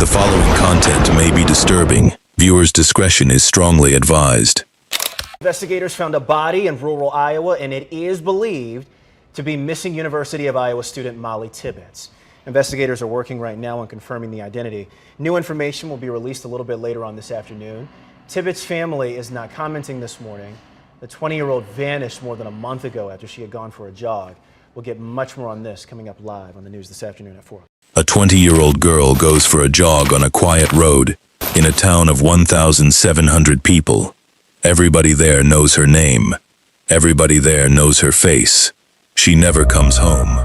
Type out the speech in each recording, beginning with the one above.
The following content may be disturbing. Viewers' discretion is strongly advised. Investigators found a body in rural Iowa, and it is believed to be missing University of Iowa student Molly Tibbetts. Investigators are working right now on confirming the identity. New information will be released a little bit later on this afternoon. Tibbetts' family is not commenting this morning. The 20-year-old vanished more than a month ago after she had gone for a jog. We'll get much more on this coming up live on the news this afternoon at 4. A 20-year-old girl goes for a jog on a quiet road in a town of 1,700 people. Everybody there knows her name. Everybody there knows her face. She never comes home.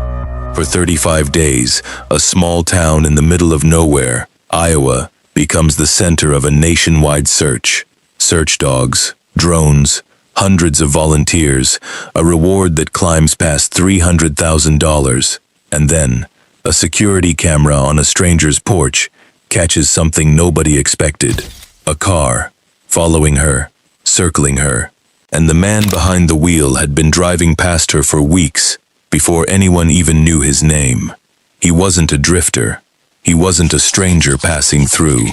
For 35 days, a small town in the middle of nowhere, Iowa, becomes the center of a nationwide search. Search dogs, drones, hundreds of volunteers, a reward that climbs past $300,000. And then, a security camera on a stranger's porch catches something nobody expected. A car, following her, circling her. And the man behind the wheel had been driving past her for weeks before anyone even knew his name. He wasn't a drifter. He wasn't a stranger passing through.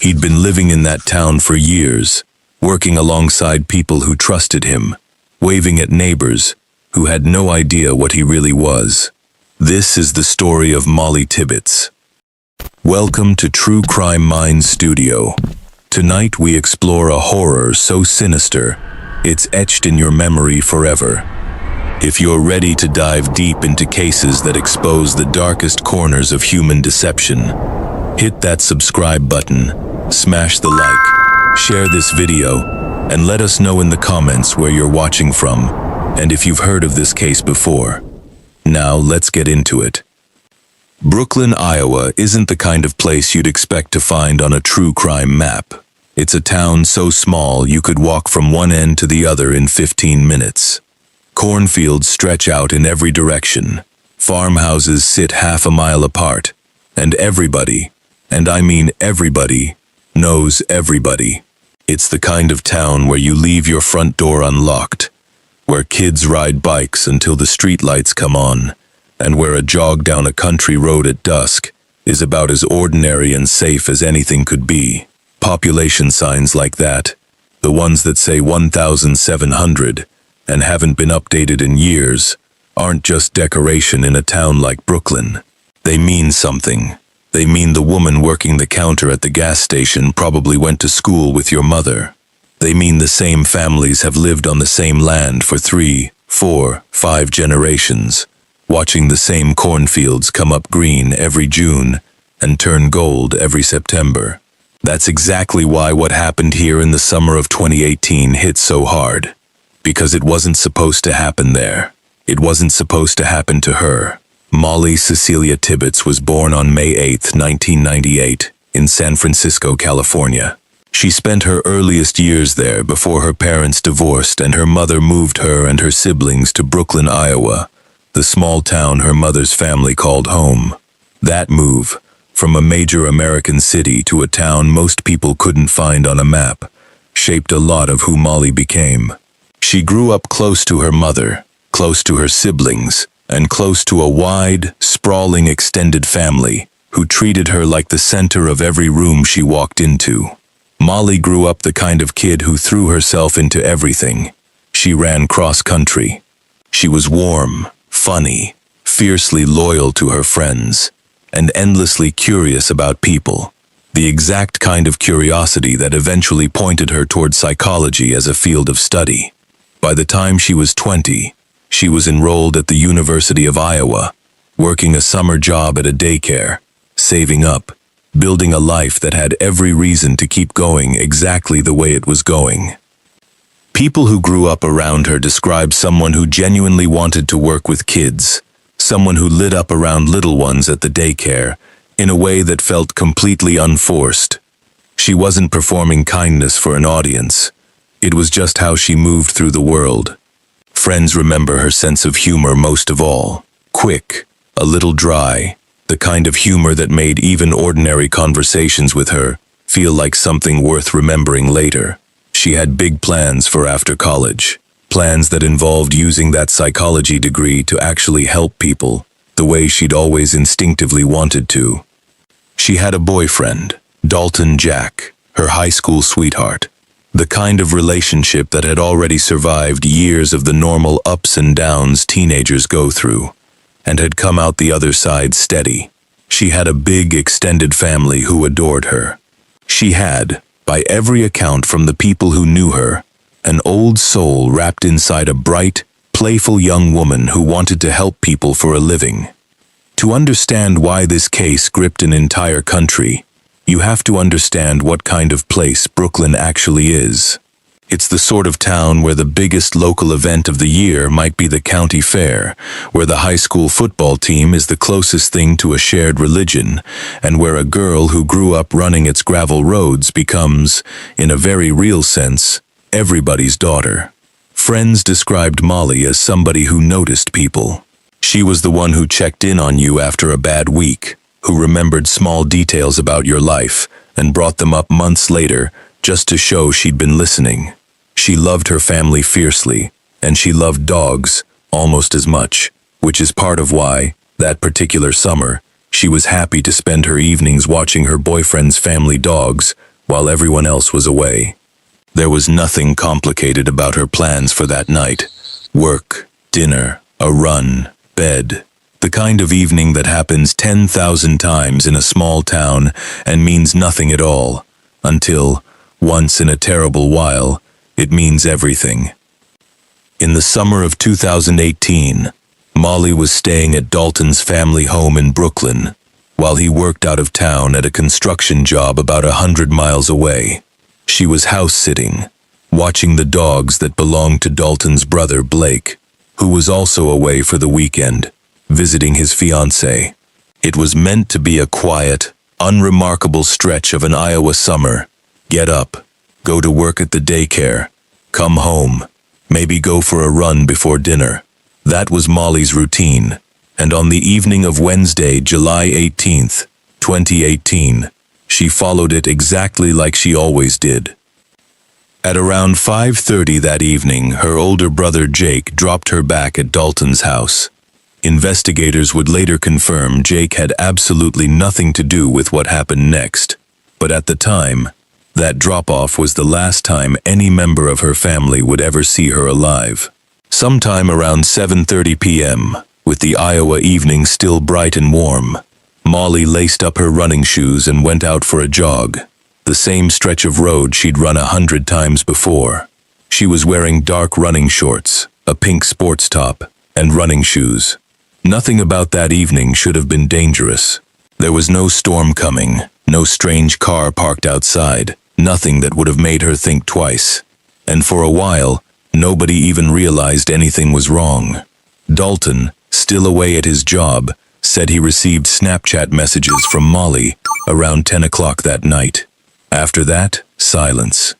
He'd been living in that town for years, working alongside people who trusted him, waving at neighbors who had no idea what he really was. This is the story of Molly Tibbetts. Welcome to True Crime Minds Studio. Tonight we explore a horror so sinister, it's etched in your memory forever. If you're ready to dive deep into cases that expose the darkest corners of human deception, hit that subscribe button, smash the like, share this video, and let us know in the comments where you're watching from, and if you've heard of this case before. Now let's get into it. Brooklyn, Iowa isn't the kind of place you'd expect to find on a true crime map. It's a town so small you could walk from one end to the other in 15 minutes. Cornfields stretch out in every direction. Farmhouses sit half a mile apart. And everybody, and I mean everybody, knows everybody. It's the kind of town where you leave your front door unlocked, where kids ride bikes until the streetlights come on, and where a jog down a country road at dusk is about as ordinary and safe as anything could be. Population signs like that, the ones that say 1,700 and haven't been updated in years, aren't just decoration in a town like Brooklyn. They mean something. They mean the woman working the counter at the gas station probably went to school with your mother. They mean the same families have lived on the same land for 3, 4, 5 generations, watching the same cornfields come up green every June and turn gold every September. That's exactly why what happened here in the summer of 2018 hit so hard. Because it wasn't supposed to happen there. It wasn't supposed to happen to her. Molly Cecilia Tibbetts was born on May 8, 1998, in San Francisco, California. She spent her earliest years there before her parents divorced and her mother moved her and her siblings to Brooklyn, Iowa, the small town her mother's family called home. That move, from a major American city to a town most people couldn't find on a map, shaped a lot of who Molly became. She grew up close to her mother, close to her siblings, and close to a wide, sprawling extended family who treated her like the center of every room she walked into. Molly grew up the kind of kid who threw herself into everything. She ran cross-country. She was warm, funny, fiercely loyal to her friends, and endlessly curious about people. The exact kind of curiosity that eventually pointed her toward psychology as a field of study. By the time she was 20, she was enrolled at the University of Iowa, working a summer job at a daycare, saving up, building a life that had every reason to keep going exactly the way it was going. People who grew up around her described someone who genuinely wanted to work with kids, someone who lit up around little ones at the daycare in a way that felt completely unforced. She wasn't performing kindness for an audience. It was just how she moved through the world. Friends remember her sense of humor most of all. Quick, a little dry, the kind of humor that made even ordinary conversations with her feel like something worth remembering later. She had big plans for after college, plans that involved using that psychology degree to actually help people, the way she'd always instinctively wanted to. She had a boyfriend, Dalton Jack, her high school sweetheart. The kind of relationship that had already survived years of the normal ups and downs teenagers go through, and had come out the other side steady. She had a big, extended family who adored her. She had, by every account from the people who knew her, an old soul wrapped inside a bright, playful young woman who wanted to help people for a living. To understand why this case gripped an entire country, you have to understand what kind of place Brooklyn actually is. It's the sort of town where the biggest local event of the year might be the county fair, where the high school football team is the closest thing to a shared religion, and where a girl who grew up running its gravel roads becomes, in a very real sense, everybody's daughter. Friends described Molly as somebody who noticed people. She was the one who checked in on you after a bad week, who remembered small details about your life and brought them up months later just to show she'd been listening. She loved her family fiercely, and she loved dogs almost as much, which is part of why, that particular summer, she was happy to spend her evenings watching her boyfriend's family dogs while everyone else was away. There was nothing complicated about her plans for that night. Work, dinner, a run, bed. The kind of evening that happens 10,000 times in a small town and means nothing at all, until, once in a terrible while, it means everything. In the summer of 2018, Molly was staying at Dalton's family home in Brooklyn, while he worked out of town at a construction job about 100 miles away. She was house-sitting, watching the dogs that belonged to Dalton's brother Blake, who was also away for the weekend, visiting his fiancée. It was meant to be a quiet, unremarkable stretch of an Iowa summer. Get up, go to work at the daycare, come home, maybe go for a run before dinner. That was Molly's routine, and on the evening of Wednesday, July 18th, 2018, she followed it exactly like she always did. At around 5:30 that evening, her older brother Jake dropped her back at Dalton's house. Investigators would later confirm Jake had absolutely nothing to do with what happened next, but at the time, that drop-off was the last time any member of her family would ever see her alive. Sometime around 7:30 p.m., with the Iowa evening still bright and warm, Molly laced up her running shoes and went out for a jog, the same stretch of road she'd run 100 times before. She was wearing dark running shorts, a pink sports top, and running shoes. Nothing about that evening should have been dangerous. There was no storm coming, no strange car parked outside, nothing that would have made her think twice. And for a while, nobody even realized anything was wrong. Dalton, still away at his job, said he received Snapchat messages from Molly around 10 o'clock that night. After that, silence.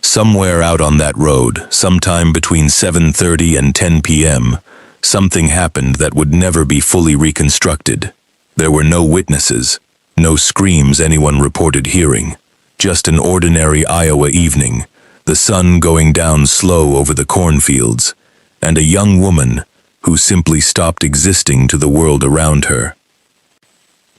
Somewhere out on that road, sometime between 7:30 and 10 p.m., something happened that would never be fully reconstructed. There were no witnesses, no screams anyone reported hearing, just an ordinary Iowa evening, the sun going down slow over the cornfields, and a young woman who simply stopped existing to the world around her.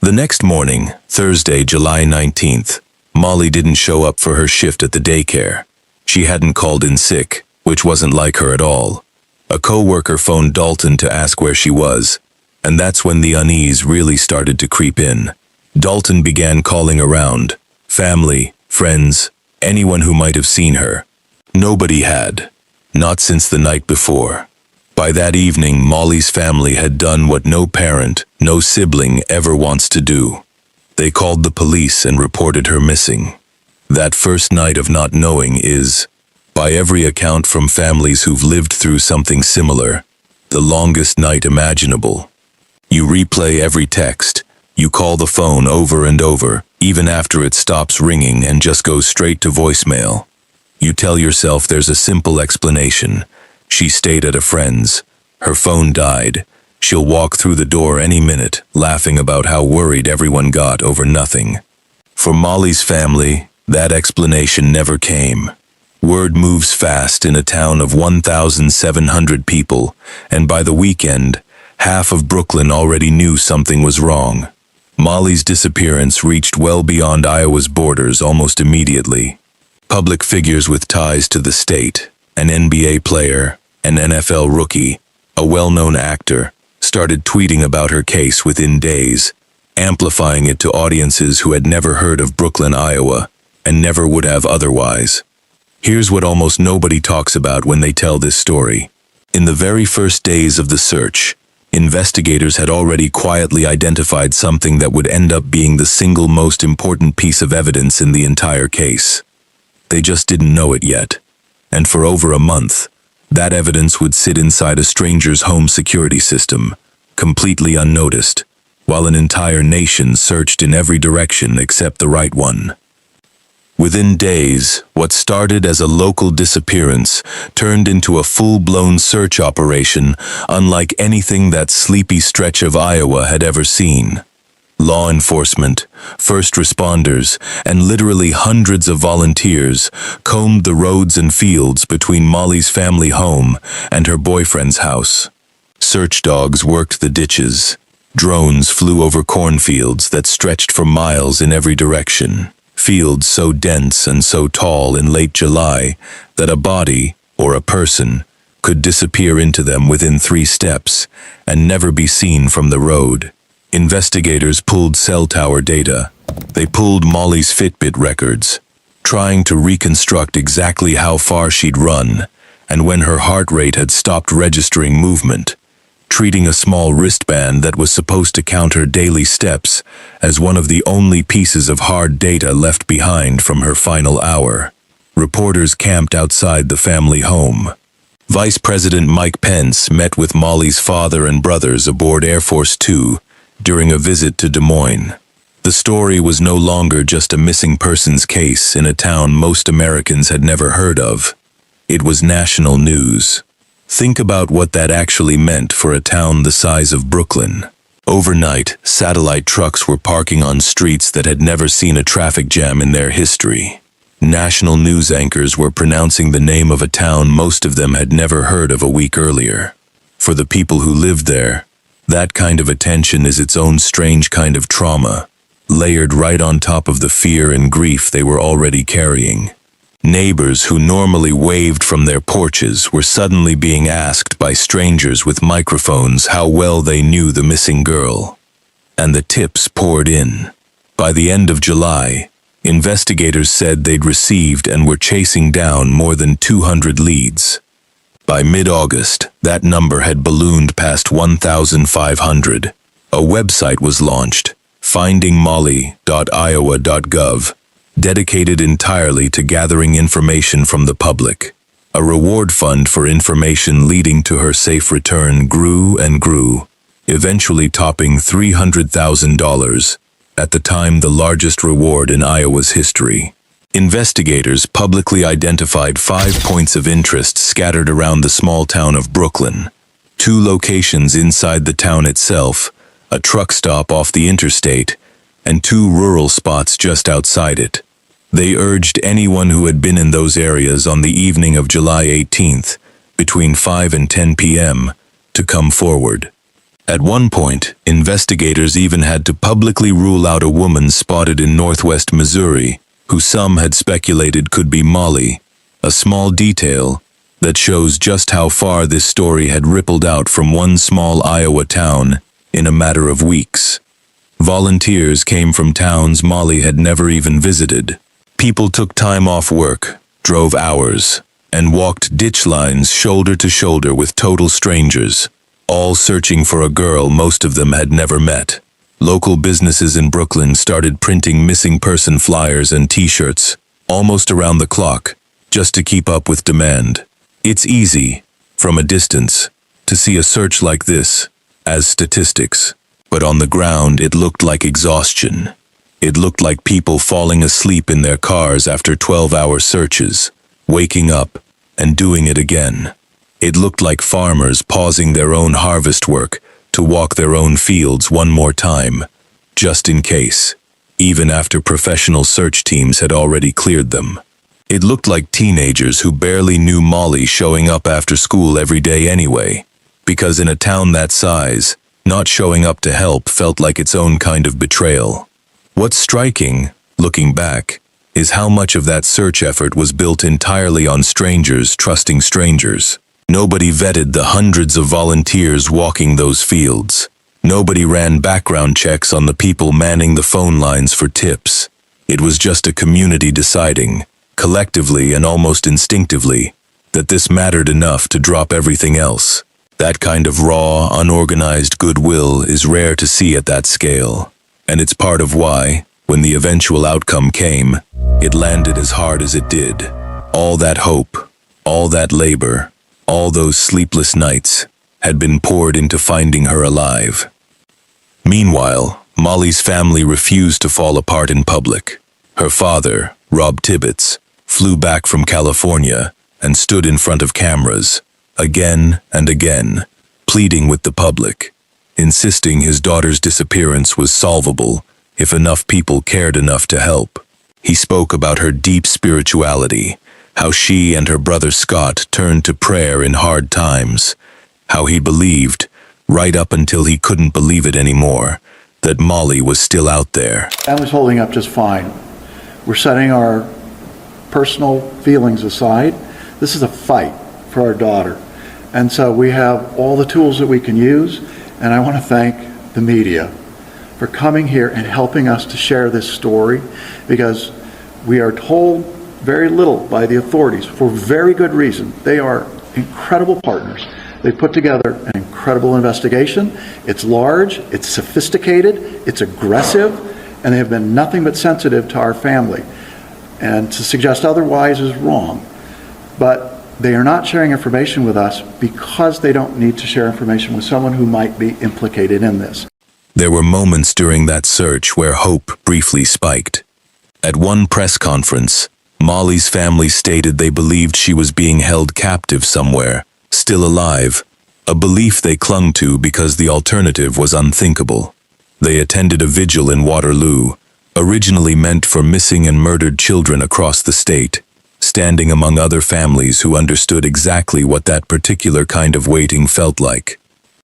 The next morning, Thursday, July 19th, Molly didn't show up for her shift at the daycare. She hadn't called in sick, which wasn't like her at all. A co-worker phoned Dalton to ask where she was, and that's when the unease really started to creep in. Dalton began calling around, family, friends, anyone who might have seen her. Nobody had, not since the night before. By that evening, Molly's family had done what no parent, no sibling ever wants to do. They called the police and reported her missing. That first night of not knowing is, by every account from families who've lived through something similar, the longest night imaginable. You replay every text, you call the phone over and over, even after it stops ringing and just goes straight to voicemail. You tell yourself there's a simple explanation. She stayed at a friend's. Her phone died. She'll walk through the door any minute, laughing about how worried everyone got over nothing. For Molly's family, that explanation never came. Word moves fast in a town of 1,700 people, and by the weekend, half of Brooklyn already knew something was wrong. Molly's disappearance reached well beyond Iowa's borders almost immediately. Public figures with ties to the state, an NBA player, an NFL rookie, a well-known actor, started tweeting about her case within days, amplifying it to audiences who had never heard of Brooklyn, Iowa, and never would have otherwise. Here's what almost nobody talks about when they tell this story. In the very first days of the search, investigators had already quietly identified something that would end up being the single most important piece of evidence in the entire case. They just didn't know it yet. And for over a month, that evidence would sit inside a stranger's home security system, completely unnoticed, while an entire nation searched in every direction except the right one. Within days, what started as a local disappearance turned into a full-blown search operation unlike anything that sleepy stretch of Iowa had ever seen. Law enforcement, first responders, and literally hundreds of volunteers combed the roads and fields between Molly's family home and her boyfriend's house. Search dogs worked the ditches. Drones flew over cornfields that stretched for miles in every direction. Fields so dense and so tall in late July that a body, or a person, could disappear into them within 3 steps and never be seen from the road. Investigators pulled cell tower data. They pulled Molly's Fitbit records, trying to reconstruct exactly how far she'd run and when her heart rate had stopped registering movement, treating a small wristband that was supposed to count her daily steps as one of the only pieces of hard data left behind from her final hour. Reporters camped outside the family home. Vice President Mike Pence met with Molly's father and brothers aboard Air Force Two during a visit to Des Moines. The story was no longer just a missing persons case in a town most Americans had never heard of. It was national news. Think about what that actually meant for a town the size of Brooklyn. Overnight, satellite trucks were parking on streets that had never seen a traffic jam in their history. National news anchors were pronouncing the name of a town most of them had never heard of a week earlier. For the people who lived there, that kind of attention is its own strange kind of trauma, layered right on top of the fear and grief they were already carrying. Neighbors who normally waved from their porches were suddenly being asked by strangers with microphones how well they knew the missing girl. And the tips poured in. By the end of July, investigators said they'd received and were chasing down more than 200 leads. By mid-August, that number had ballooned past 1,500. A website was launched, findingmolly.iowa.gov, dedicated entirely to gathering information from the public. A reward fund for information leading to her safe return grew and grew, eventually topping $300,000, at the time the largest reward in Iowa's history. Investigators publicly identified 5 points of interest scattered around the small town of Brooklyn. 2 locations inside the town itself, a truck stop off the interstate, and 2 rural spots just outside it. They urged anyone who had been in those areas on the evening of July 18th, between 5 and 10 p.m., to come forward. At one point, investigators even had to publicly rule out a woman spotted in northwest Missouri, who some had speculated could be Molly, a small detail that shows just how far this story had rippled out from one small Iowa town in a matter of weeks. Volunteers came from towns Molly had never even visited. People took time off work, drove hours, and walked ditch lines shoulder to shoulder with total strangers, all searching for a girl most of them had never met. Local businesses in Brooklyn started printing missing person flyers and t-shirts, almost around the clock, just to keep up with demand. It's easy, from a distance, to see a search like this as statistics, but on the ground it looked like exhaustion. It looked like people falling asleep in their cars after 12-hour searches, waking up and doing it again. It looked like farmers pausing their own harvest work to walk their own fields one more time, just in case, even after professional search teams had already cleared them. It looked like teenagers who barely knew Molly showing up after school every day anyway, because in a town that size, Not showing up to help felt like its own kind of betrayal. What's striking, looking back, is how much of that search effort was built entirely on strangers trusting strangers. Nobody vetted the hundreds of volunteers walking those fields. Nobody ran background checks on the people manning the phone lines for tips. It was just a community deciding, collectively and almost instinctively, that this mattered enough to drop everything else. That kind of raw, unorganized goodwill is rare to see at that scale. And it's part of why, when the eventual outcome came, it landed as hard as it did. All that hope, all that labor, all those sleepless nights had been poured into finding her alive. Meanwhile, Molly's family refused to fall apart in public. Her father, Rob Tibbetts, flew back from California and stood in front of cameras, again and again, pleading with the public, insisting his daughter's disappearance was solvable if enough people cared enough to help. He spoke about her deep spirituality, how she and her brother Scott turned to prayer in hard times, how he believed, right up until he couldn't believe it anymore, that Molly was still out there. Family's holding up just fine. We're setting our personal feelings aside. This is a fight for our daughter. And so we have all the tools that we can use, and I want to thank the media for coming here and helping us to share this story, because we are told very little by the authorities for very good reason. They are incredible partners. They put together an incredible investigation. It's large, it's sophisticated, it's aggressive, and they have been nothing but sensitive to our family. And to suggest otherwise is wrong. But they are not sharing information with us because they don't need to share information with someone who might be implicated in this. There were moments during that search where hope briefly spiked. At one press conference, Molly's family stated they believed she was being held captive somewhere, still alive, a belief they clung to because the alternative was unthinkable. They attended a vigil in Waterloo, originally meant for missing and murdered children across the state, standing among other families who understood exactly what that particular kind of waiting felt like.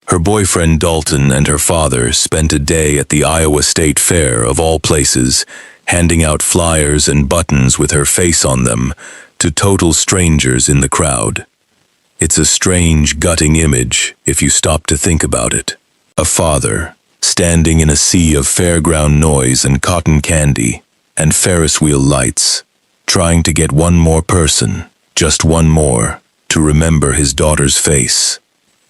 Her boyfriend Dalton and her father spent a day at the Iowa State Fair, of all places, handing out flyers and buttons with her face on them to total strangers in the crowd. It's a strange, gutting image if you stop to think about it. A father, standing in a sea of fairground noise and cotton candy and Ferris wheel lights, trying to get one more person, just one more, to remember his daughter's face.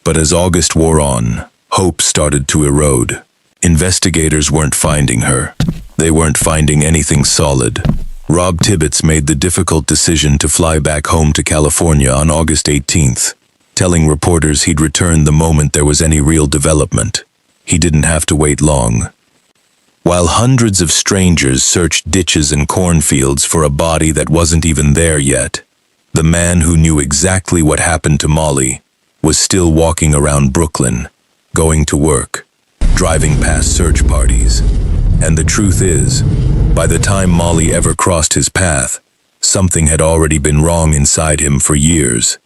But as August wore on, hope started to erode. Investigators weren't finding her. They weren't finding anything solid. Rob Tibbetts made the difficult decision to fly back home to California on August 18th, telling reporters he'd return the moment there was any real development. He didn't have to wait long. While hundreds of strangers searched ditches and cornfields for a body that wasn't even there yet, the man who knew exactly what happened to Molly was still walking around Brooklyn, going to work, driving past search parties. And the truth is, by the time Molly ever crossed his path, something had already been wrong inside him for years.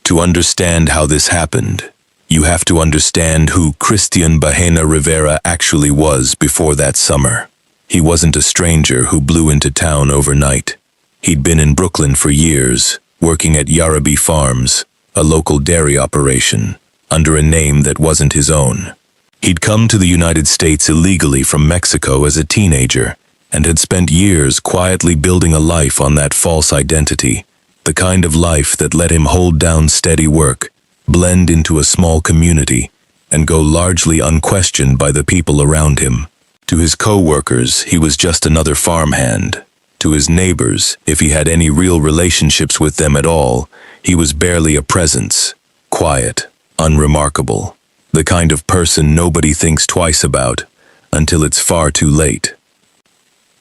To understand how this happened, you have to understand who Christian Bahena Rivera actually was before that summer. He wasn't a stranger who blew into town overnight. He'd been in Brooklyn for years, working at Yarraby Farms, a local dairy operation, under a name that wasn't his own. He'd come to the United States illegally from Mexico as a teenager and had spent years quietly building a life on that false identity, the kind of life that let him hold down steady work, blend into a small community, and go largely unquestioned by the people around him. To his co-workers, he was just another farmhand. To his neighbors, if he had any real relationships with them at all, he was barely a presence, quiet, unremarkable, the kind of person nobody thinks twice about until it's far too late.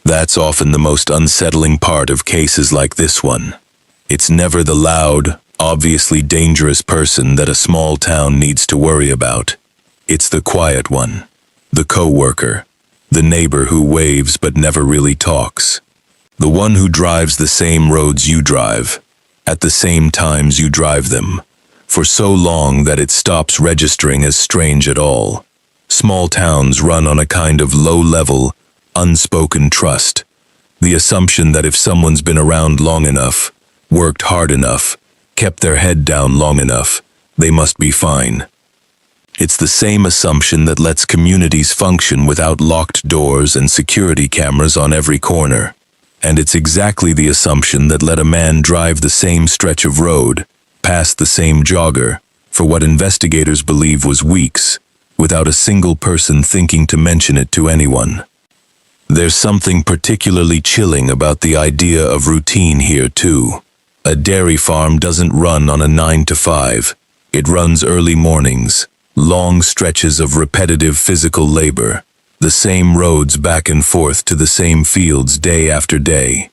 That's often the most unsettling part of cases like this one. It's never the loud, obviously dangerous person that a small town needs to worry about. It's the quiet one, the co-worker, the neighbor who waves but never really talks, the one who drives the same roads you drive, at the same times you drive them, for so long that it stops registering as strange at all. Small towns run on a kind of low-level, unspoken trust. The assumption that if someone's been around long enough, worked hard enough, kept their head down long enough, they must be fine. It's the same assumption that lets communities function without locked doors and security cameras on every corner. And it's exactly the assumption that let a man drive the same stretch of road, past the same jogger, for what investigators believe was weeks, without a single person thinking to mention it to anyone. There's something particularly chilling about the idea of routine here too. A dairy farm doesn't run on a 9 to 5. It runs early mornings, long stretches of repetitive physical labor, the same roads back and forth to the same fields day after day.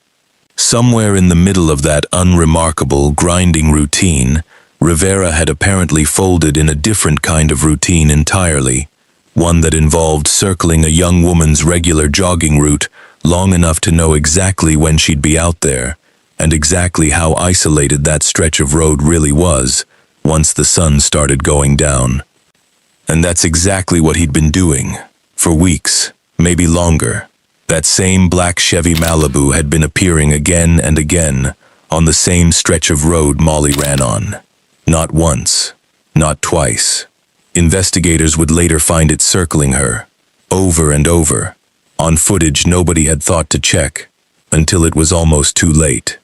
Somewhere in the middle of that unremarkable, grinding routine, Rivera had apparently folded in a different kind of routine entirely, one that involved circling a young woman's regular jogging route long enough to know exactly when she'd be out there, and exactly how isolated that stretch of road really was once the sun started going down. And that's exactly what he'd been doing, for weeks, maybe longer. That same black Chevy Malibu had been appearing again and again on the same stretch of road Molly ran on. Not once, not twice. Investigators would later find it circling her, over and over, on footage nobody had thought to check, until it was almost too late.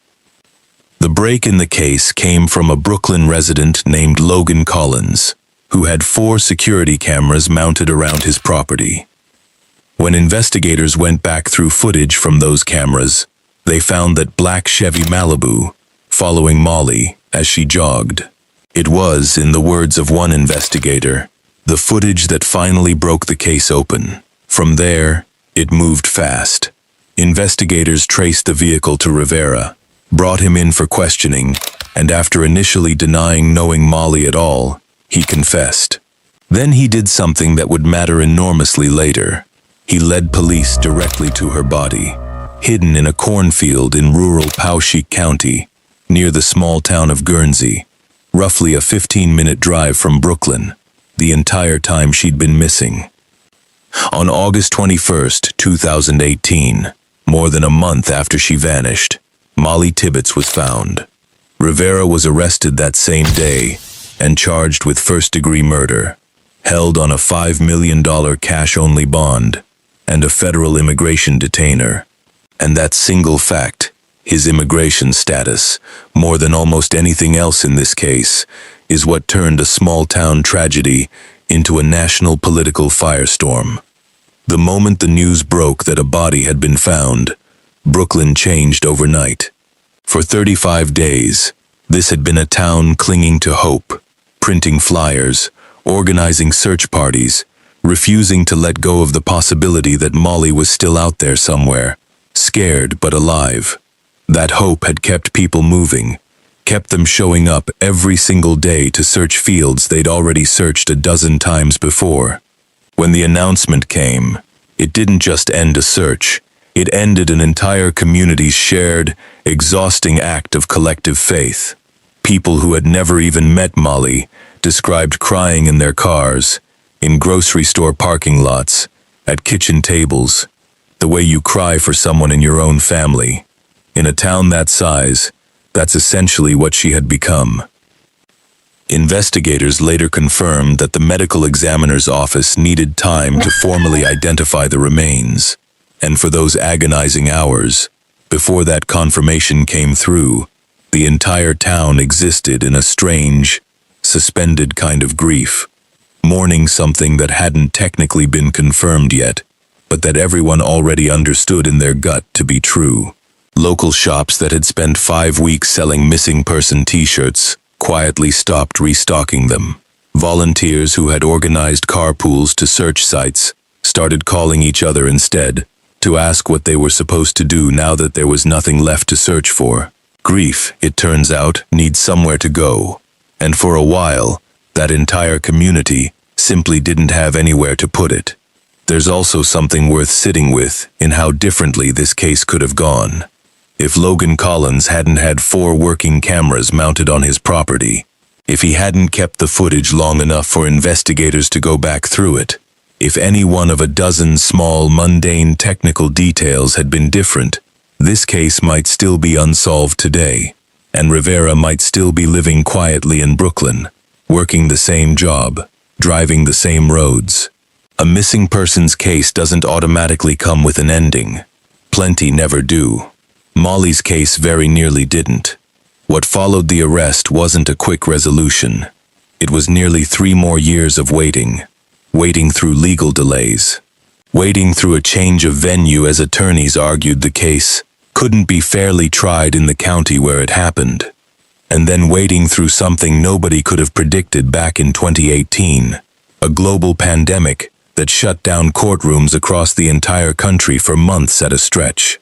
The break in the case came from a Brooklyn resident named Logan Collins, who had 4 security cameras mounted around his property. When investigators went back through footage from those cameras, they found that black Chevy Malibu, following Molly as she jogged. It was, in the words of one investigator, the footage that finally broke the case open. From there, it moved fast. Investigators traced the vehicle to Rivera, brought him in for questioning, and after initially denying knowing Molly at all, he confessed. Then he did something that would matter enormously later. He led police directly to her body, hidden in a cornfield in rural Poweshiek County, near the small town of Guernsey, roughly a 15-minute drive from Brooklyn, the entire time she'd been missing. On August 21, 2018, more than a month after she vanished, Molly Tibbetts was found. Rivera was arrested that same day and charged with first-degree murder, held on a $5 million cash-only bond, and a federal immigration detainer. And that single fact, his immigration status, more than almost anything else in this case, is what turned a small-town tragedy into a national political firestorm. The moment the news broke that a body had been found, Brooklyn changed overnight. For 35 days, this had been a town clinging to hope, printing flyers, organizing search parties, refusing to let go of the possibility that Molly was still out there somewhere, scared but alive. That hope had kept people moving, kept them showing up every single day to search fields they'd already searched a dozen times before. When the announcement came, it didn't just end a search, it ended an entire community's shared, exhausting act of collective faith. People who had never even met Molly described crying in their cars, in grocery store parking lots, at kitchen tables, the way you cry for someone in your own family. In a town that size, that's essentially what she had become. Investigators later confirmed that the medical examiner's office needed time to formally identify the remains, and for those agonizing hours, before that confirmation came through, the entire town existed in a strange, suspended kind of grief, mourning something that hadn't technically been confirmed yet, but that everyone already understood in their gut to be true. Local shops that had spent 5 weeks selling missing person t-shirts quietly stopped restocking them. Volunteers who had organized carpools to search sites started calling each other instead to ask what they were supposed to do now that there was nothing left to search for. Grief, it turns out, needs somewhere to go. And for a while, that entire community simply didn't have anywhere to put it. There's also something worth sitting with in how differently this case could have gone. If Logan Collins hadn't had 4 working cameras mounted on his property, If he hadn't kept the footage long enough for investigators to go back through it, if any one of a dozen small, mundane technical details had been different, this case might still be unsolved today, and Rivera might still be living quietly in Brooklyn, working the same job, driving the same roads. A missing persons case doesn't automatically come with an ending. Plenty never do. Molly's case very nearly didn't. What followed the arrest wasn't a quick resolution. It was nearly 3 more years of waiting through legal delays, waiting through a change of venue as attorneys argued the case couldn't be fairly tried in the county where it happened, and then waiting through something nobody could have predicted back in 2018, a global pandemic that shut down courtrooms across the entire country for months at a stretch.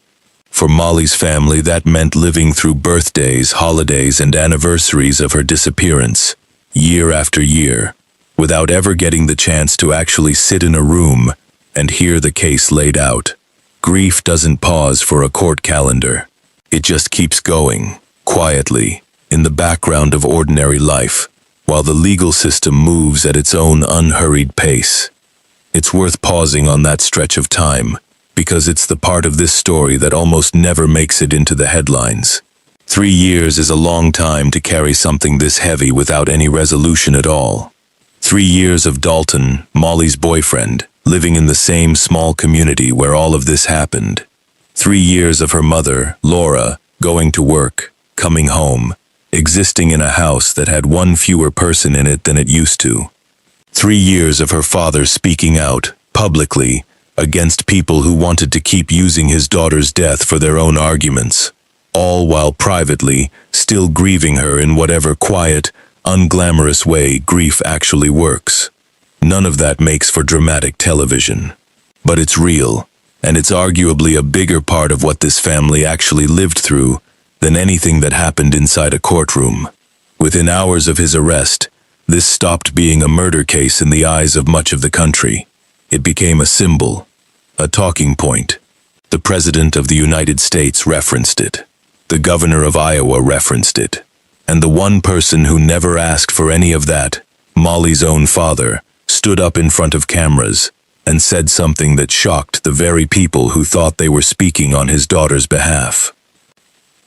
For Molly's family, that meant living through birthdays, holidays, and anniversaries of her disappearance, year after year, without ever getting the chance to actually sit in a room and hear the case laid out. Grief doesn't pause for a court calendar. It just keeps going, quietly, in the background of ordinary life, while the legal system moves at its own unhurried pace. It's worth pausing on that stretch of time, because it's the part of this story that almost never makes it into the headlines. 3 years is a long time to carry something this heavy without any resolution at all. 3 years of Dalton, Molly's boyfriend, living in the same small community where all of this happened. 3 years of her mother, Laura, going to work, coming home, existing in a house that had one fewer person in it than it used to. 3 years of her father speaking out, publicly, against people who wanted to keep using his daughter's death for their own arguments, all while privately still grieving her in whatever quiet, unglamorous way grief actually works. None of that makes for dramatic television. But it's real, and it's arguably a bigger part of what this family actually lived through than anything that happened inside a courtroom. Within hours of his arrest, this stopped being a murder case in the eyes of much of the country. It became a symbol, a talking point. The President of the United States referenced it. The Governor of Iowa referenced it. And the one person who never asked for any of that, Molly's own father, stood up in front of cameras and said something that shocked the very people who thought they were speaking on his daughter's behalf.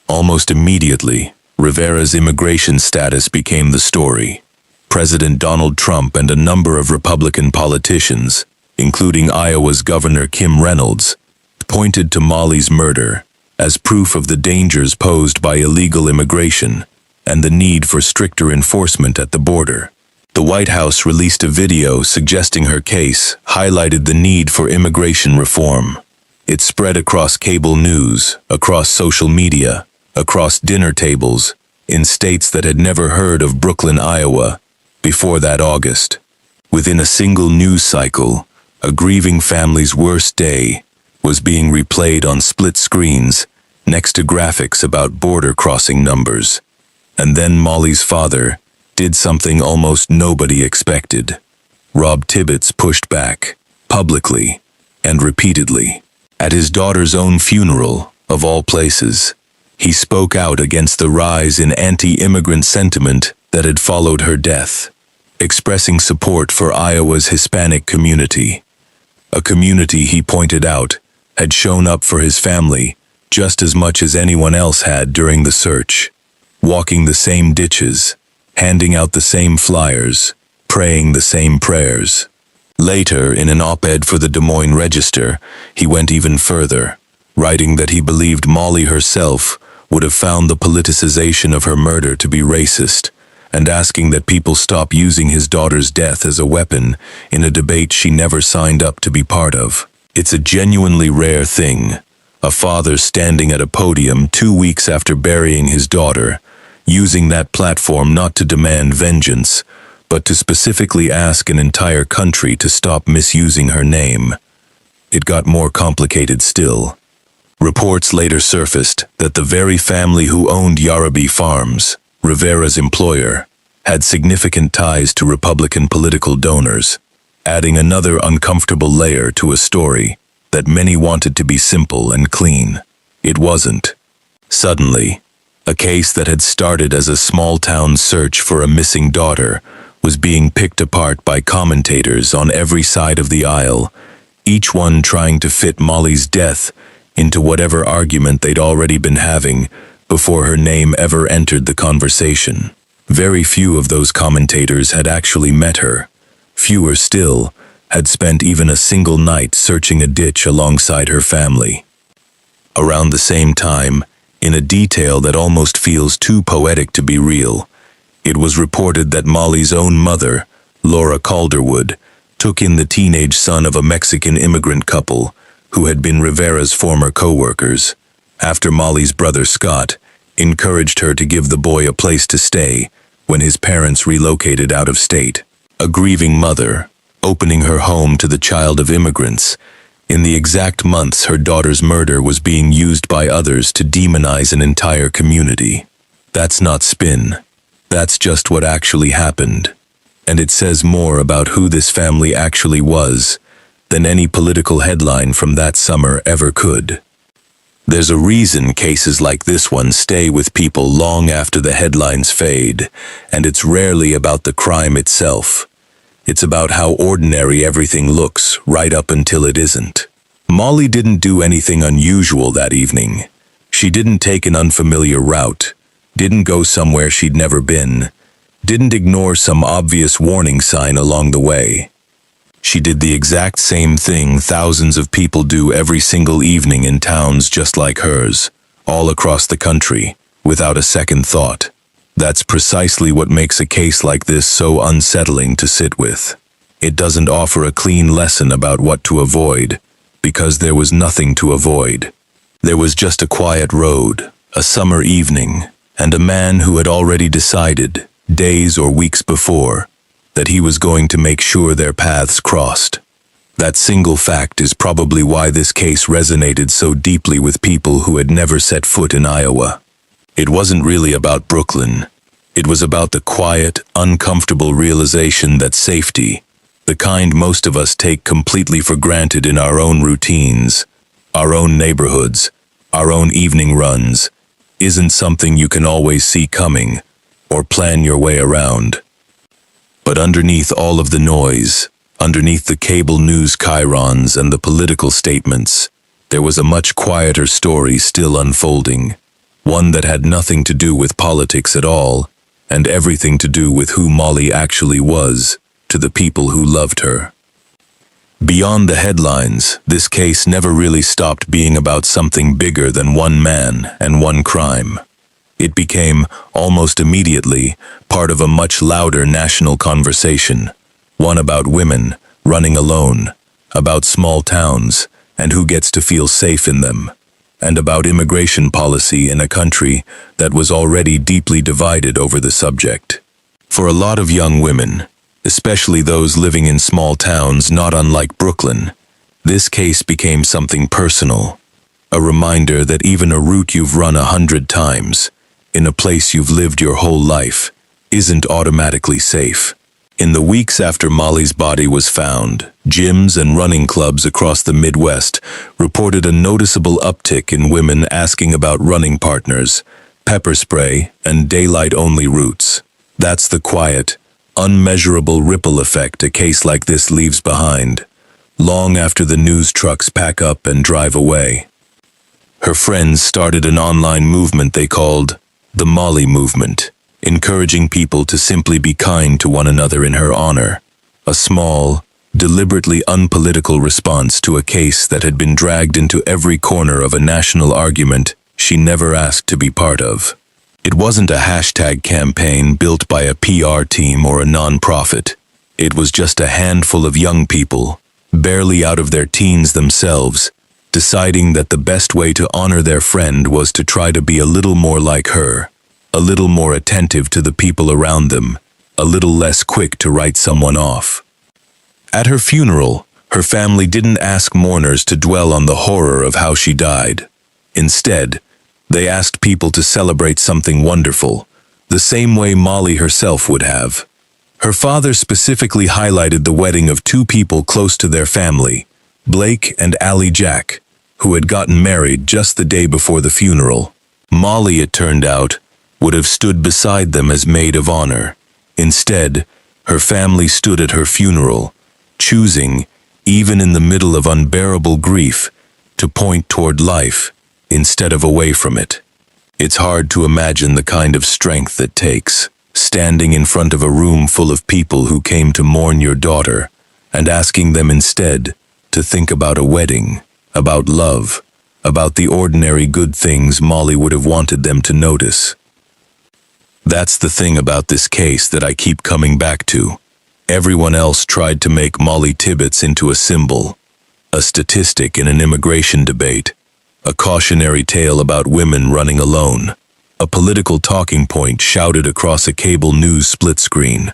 Almost immediately, Rivera's immigration status became the story. President Donald Trump and a number of Republican politicians, including Iowa's Governor Kim Reynolds, pointed to Molly's murder as proof of the dangers posed by illegal immigration and the need for stricter enforcement at the border. The White House released a video suggesting her case highlighted the need for immigration reform. It spread across cable news, across social media, across dinner tables, in states that had never heard of Brooklyn, Iowa, before that August. Within a single news cycle, a grieving family's worst day was being replayed on split screens next to graphics about border crossing numbers. And then Molly's father did something almost nobody expected. Rob Tibbets pushed back, publicly and repeatedly. At his daughter's own funeral, of all places, he spoke out against the rise in anti-immigrant sentiment that had followed her death, expressing support for Iowa's Hispanic community. A community, he pointed out, had shown up for his family just as much as anyone else had during the search, walking the same ditches, handing out the same flyers, praying the same prayers. Later, in an op-ed for the Des Moines Register, he went even further, writing that he believed Molly herself would have found the politicization of her murder to be racist, and asking that people stop using his daughter's death as a weapon in a debate she never signed up to be part of. It's a genuinely rare thing, a father standing at a podium 2 weeks after burying his daughter, using that platform not to demand vengeance, but to specifically ask an entire country to stop misusing her name. It got more complicated still. Reports later surfaced that the very family who owned Yarrabee Farms, Rivera's employer, had significant ties to Republican political donors, adding another uncomfortable layer to a story that many wanted to be simple and clean. It wasn't. Suddenly, A case that had started as a small-town search for a missing daughter was being picked apart by commentators on every side of the aisle, each one trying to fit Molly's death into whatever argument they'd already been having before her name ever entered the conversation. Very few of those commentators had actually met her. Fewer still had spent even a single night searching a ditch alongside her family. Around the same time, in a detail that almost feels too poetic to be real, it was reported that Molly's own mother, Laura Calderwood, took in the teenage son of a Mexican immigrant couple who had been Rivera's former co-workers, after Molly's brother Scott encouraged her to give the boy a place to stay when his parents relocated out of state. A grieving mother, opening her home to the child of immigrants, in the exact months her daughter's murder was being used by others to demonize an entire community. That's not spin. That's just what actually happened. And it says more about who this family actually was than any political headline from that summer ever could. There's a reason cases like this one stay with people long after the headlines fade, and it's rarely about the crime itself. It's about how ordinary everything looks right up until it isn't. Molly didn't do anything unusual that evening. She didn't take an unfamiliar route, didn't go somewhere she'd never been, didn't ignore some obvious warning sign along the way. She did the exact same thing thousands of people do every single evening in towns just like hers, all across the country, without a second thought. That's precisely what makes a case like this so unsettling to sit with. It doesn't offer a clean lesson about what to avoid, because there was nothing to avoid. There was just a quiet road, a summer evening, and a man who had already decided, days or weeks before, that he was going to make sure their paths crossed. That single fact is probably why this case resonated so deeply with people who had never set foot in Iowa. It wasn't really about Brooklyn. It was about the quiet, uncomfortable realization that safety, the kind most of us take completely for granted in our own routines, our own neighborhoods, our own evening runs, isn't something you can always see coming or plan your way around. But underneath all of the noise, underneath the cable news chyrons and the political statements, there was a much quieter story still unfolding. One that had nothing to do with politics at all, and everything to do with who Molly actually was to the people who loved her. Beyond the headlines, this case never really stopped being about something bigger than one man and one crime. It became, almost immediately, part of a much louder national conversation, one about women running alone, about small towns and who gets to feel safe in them, and about immigration policy in a country that was already deeply divided over the subject. For a lot of young women, especially those living in small towns not unlike Brooklyn, this case became something personal, a reminder that even a route you've run 100 times, in a place you've lived your whole life, isn't automatically safe. In the weeks after Molly's body was found, gyms and running clubs across the Midwest reported a noticeable uptick in women asking about running partners, pepper spray, and daylight-only routes. That's the quiet, unmeasurable ripple effect a case like this leaves behind, long after the news trucks pack up and drive away. Her friends started an online movement they called the Molly Movement, encouraging people to simply be kind to one another in her honor, a small, deliberately unpolitical response to a case that had been dragged into every corner of a national argument she never asked to be part of. It wasn't a hashtag campaign built by a PR team or a nonprofit. It was just a handful of young people, barely out of their teens themselves, deciding that the best way to honor their friend was to try to be a little more like her, a little more attentive to the people around them, a little less quick to write someone off. At her funeral, her family didn't ask mourners to dwell on the horror of how she died. Instead, they asked people to celebrate something wonderful, the same way Molly herself would have. Her father specifically highlighted the wedding of two people close to their family, Blake and Allie Jack, who had gotten married just the day before the funeral. Molly, it turned out, would have stood beside them as maid of honor. Instead, her family stood at her funeral, choosing, even in the middle of unbearable grief, to point toward life instead of away from it. It's hard to imagine the kind of strength it takes, standing in front of a room full of people who came to mourn your daughter, and asking them instead to think about a wedding, about love, about the ordinary good things Molly would have wanted them to notice. That's the thing about this case that I keep coming back to. Everyone else tried to make Molly Tibbetts into a symbol, a statistic in an immigration debate, a cautionary tale about women running alone, a political talking point shouted across a cable news split screen.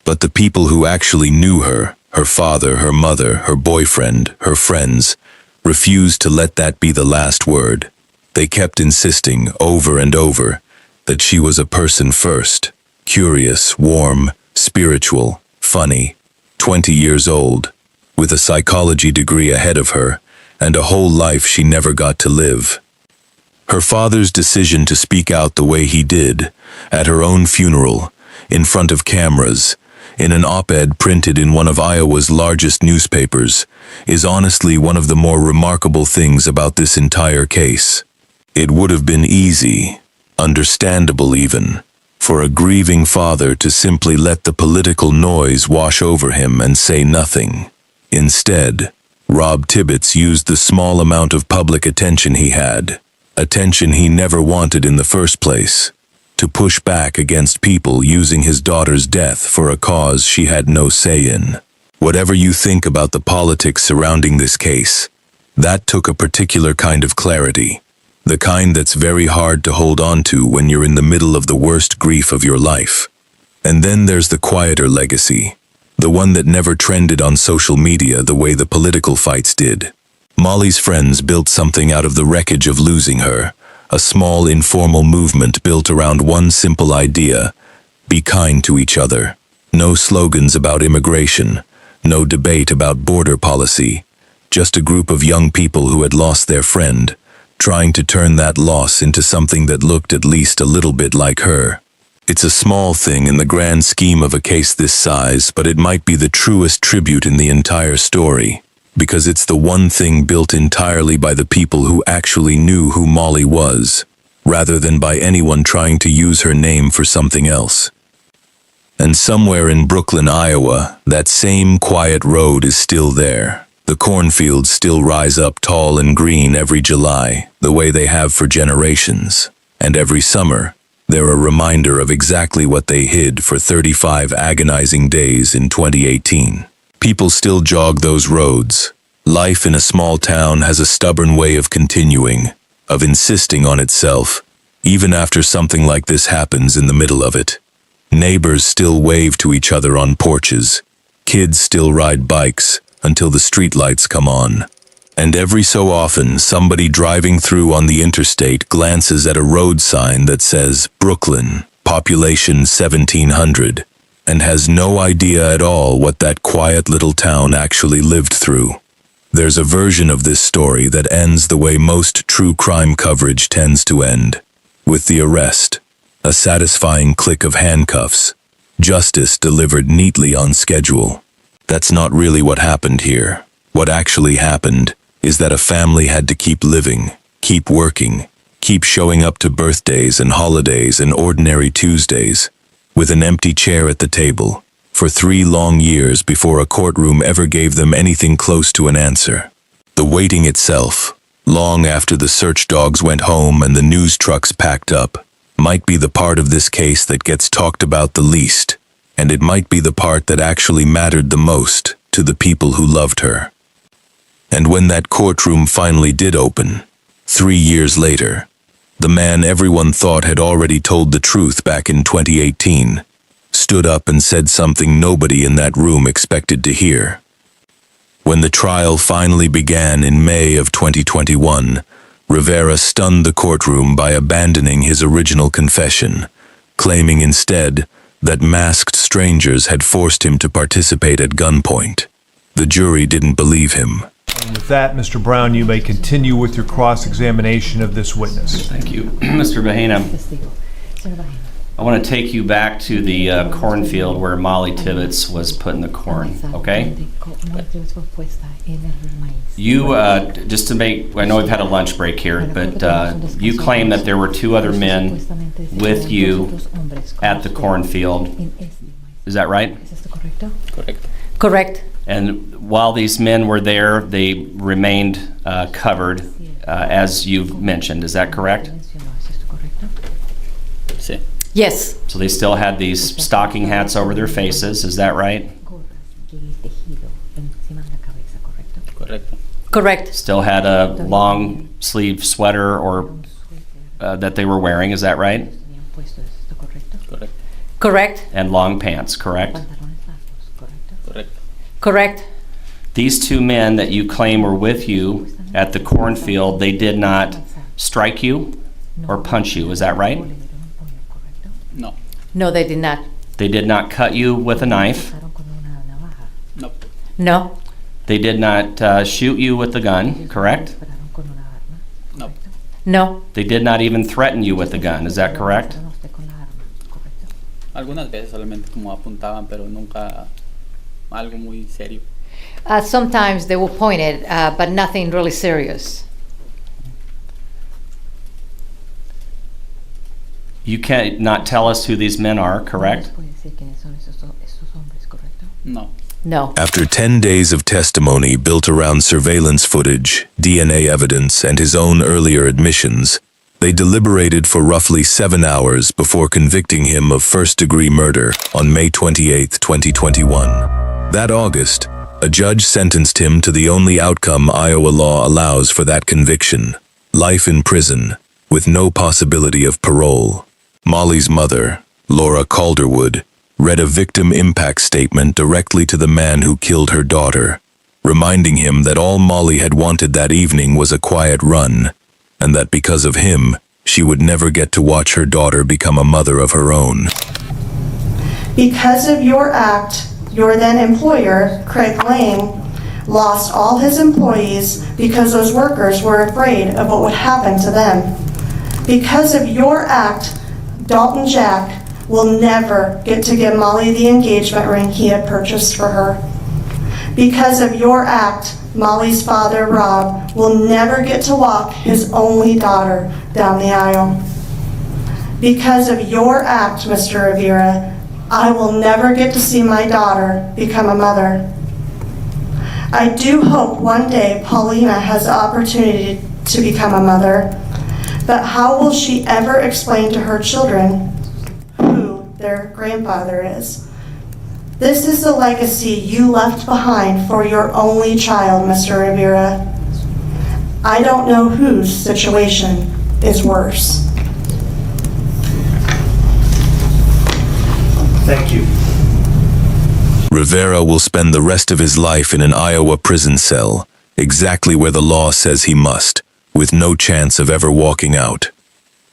But the people who actually knew her, her father, her mother, her boyfriend, her friends, refused to let that be the last word. They kept insisting over and over that she was a person first, curious, warm, spiritual, funny, 20 years old, with a psychology degree ahead of her and a whole life she never got to live. Her father's decision to speak out the way he did, at her own funeral, in front of cameras, in an op-ed printed in one of Iowa's largest newspapers, is honestly one of the more remarkable things about this entire case. It would have been easy, understandable even, for a grieving father to simply let the political noise wash over him and say nothing. Instead, Rob Tibbetts used the small amount of public attention he had, attention he never wanted in the first place, to push back against people using his daughter's death for a cause she had no say in. Whatever you think about the politics surrounding this case, that took a particular kind of clarity, the kind that's very hard to hold on to when you're in the middle of the worst grief of your life. And then there's the quieter legacy, the one that never trended on social media the way the political fights did. Molly's friends built something out of the wreckage of losing her, a small informal movement built around one simple idea: be kind to each other. No slogans about immigration, no debate about border policy, just a group of young people who had lost their friend, trying to turn that loss into something that looked at least a little bit like her. It's a small thing in the grand scheme of a case this size, but it might be the truest tribute in the entire story, because it's the one thing built entirely by the people who actually knew who Molly was, rather than by anyone trying to use her name for something else. And somewhere in Brooklyn, Iowa, that same quiet road is still there. The cornfields still rise up tall and green every July, the way they have for generations. And every summer, they're a reminder of exactly what they hid for 35 agonizing days in 2018. People still jog those roads. Life in a small town has a stubborn way of continuing, of insisting on itself, even after something like this happens in the middle of it. Neighbors still wave to each other on porches. Kids still ride bikes until the streetlights come on. And every so often, somebody driving through on the interstate glances at a road sign that says Brooklyn, population 1,700, and has no idea at all what that quiet little town actually lived through. There's a version of this story that ends the way most true crime coverage tends to end, with the arrest, a satisfying click of handcuffs, justice delivered neatly on schedule. That's not really what happened here. What actually happened is that a family had to keep living, keep working, keep showing up to birthdays and holidays and ordinary Tuesdays, with an empty chair at the table, for 3 long years before a courtroom ever gave them anything close to an answer. The waiting itself, long after the search dogs went home and the news trucks packed up, might be the part of this case that gets talked about the least, and it might be the part that actually mattered the most to the people who loved her. And when that courtroom finally did open, 3 years later, the man everyone thought had already told the truth back in 2018 stood up and said something nobody in that room expected to hear. When the trial finally began in May of 2021, Rivera stunned the courtroom by abandoning his original confession, claiming instead that masked strangers had forced him to participate at gunpoint. The jury didn't believe him. And with that, Mr. Brown, you may continue with your cross-examination of this witness. Thank you, Mr. Bahena. I want to take you back to the cornfield where Molly Tibbetts was put in the corn, okay? You, just to make, I know we've had a lunch break here, but you claim that there were two other men with you at the cornfield. Is that right? Correct. And while these men were there, they remained covered, as you've mentioned. Is that correct? Sí. Yes. So they still had these stocking hats over their faces. Is that right? Correcto. Correct. Still had a long sleeve sweater or that they were wearing. Is that right? Correcto. Correct. And long pants, correct? Correcto. Correct. These two men that you claim were with you at the cornfield, they did not strike you or punch you. Is that right? No. No, they did not. They did not cut you with a knife. No. No. They did not shoot you with a gun, correct? No. No. They did not even threaten you with a gun. Is that correct? Algunas veces solamente como apuntaban, pero nunca algo muy serio. Sometimes they were pointed, but nothing really serious. You cannot tell us who these men are, correct? No. No. After 10 days of testimony built around surveillance footage, DNA evidence, and his own earlier admissions, they deliberated for roughly 7 hours before convicting him of first-degree murder on May 28, 2021. That August, a judge sentenced him to the only outcome Iowa law allows for that conviction: life in prison, with no possibility of parole. Molly's mother, Laura Calderwood, read a victim impact statement directly to the man who killed her daughter, reminding him that all Molly had wanted that evening was a quiet run, and that because of him, she would never get to watch her daughter become a mother of her own. Because of your act, your then employer, Craig Lane, lost all his employees because those workers were afraid of what would happen to them. Because of your act, Dalton Jack will never get to give Molly the engagement ring he had purchased for her. Because of your act, Molly's father, Rob, will never get to walk his only daughter down the aisle. Because of your act, Mr. Rivera, I will never get to see my daughter become a mother. I do hope one day Paulina has the opportunity to become a mother, but how will she ever explain to her children who their grandfather is? This is the legacy you left behind for your only child, Mr. Rivera. I don't know whose situation is worse. Thank you. Rivera will spend the rest of his life in an Iowa prison cell, exactly where the law says he must, with no chance of ever walking out.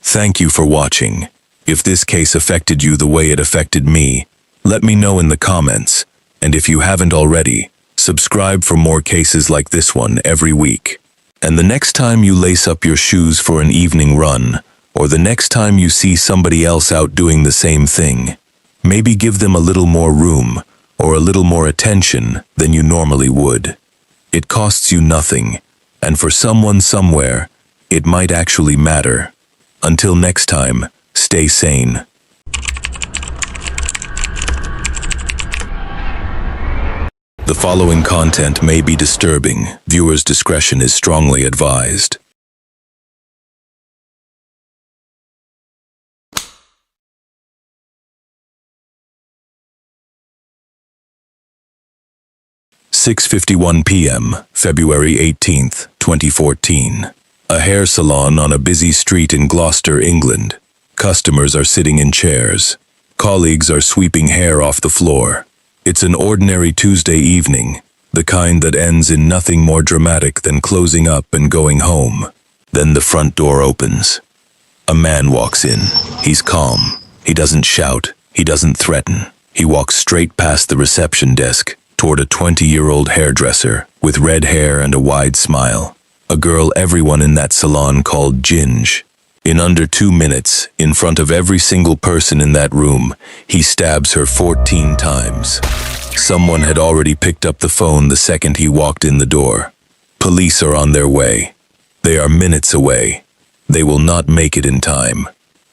Thank you for watching. If this case affected you the way it affected me, let me know in the comments, and if you haven't already, subscribe for more cases like this one every week. And the next time you lace up your shoes for an evening run, or the next time you see somebody else out doing the same thing, maybe give them a little more room or a little more attention than you normally would. It costs you nothing, and for someone somewhere, it might actually matter. Until next time, stay sane. The following content may be disturbing. Viewers' discretion is strongly advised. (6:51 p.m., February 18th, 2014. A hair salon on a busy street in Gloucester, England. Customers are sitting in chairs. Colleagues are sweeping hair off the floor. It's an ordinary Tuesday evening, the kind that ends in nothing more dramatic than closing up and going home. Then the front door opens. A man walks in. He's calm. He doesn't shout. He doesn't threaten. He walks straight past the reception desk toward a 20-year-old hairdresser with red hair and a wide smile. A girl everyone in that salon called Ginge. In under 2 minutes, in front of every single person in that room, he stabs her 14 times. Someone had already picked up the phone the second he walked in the door. Police are on their way. They are minutes away. They will not make it in time.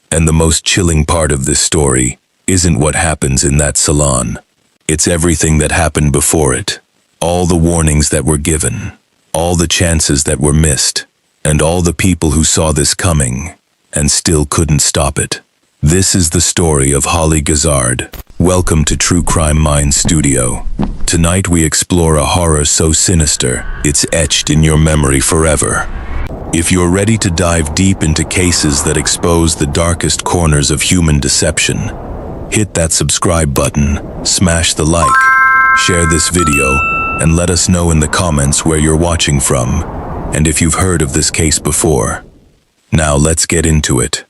And the most chilling part of this story isn't what happens in that salon. It's everything that happened before it. All the warnings that were given, all the chances that were missed, and all the people who saw this coming and still couldn't stop it. This is the story of Holly Gazard. Welcome to True Crime Mind Studio. Tonight we explore a horror so sinister, it's etched in your memory forever. If you're ready to dive deep into cases that expose the darkest corners of human deception, hit that subscribe button, smash the like, share this video, and let us know in the comments where you're watching from, and if you've heard of this case before. Now let's get into it.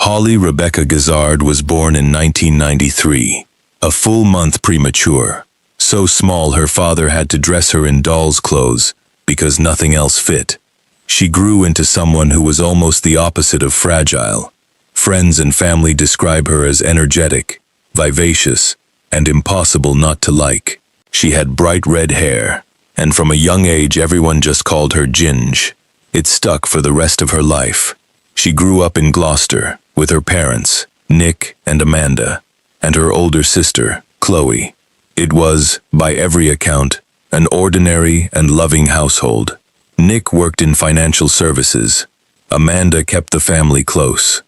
Holly Rebecca Gazard was born in 1993, a full month premature. So small her father had to dress her in doll's clothes because nothing else fit. She grew into someone who was almost the opposite of fragile. Friends and family describe her as energetic, vivacious, and impossible not to like. She had bright red hair, and from a young age everyone just called her Ginge. It stuck for the rest of her life. She grew up in Gloucester with her parents, Nick and Amanda, and her older sister, Chloe. It was, by every account, an ordinary and loving household. Nick worked in financial services. Amanda kept the family close.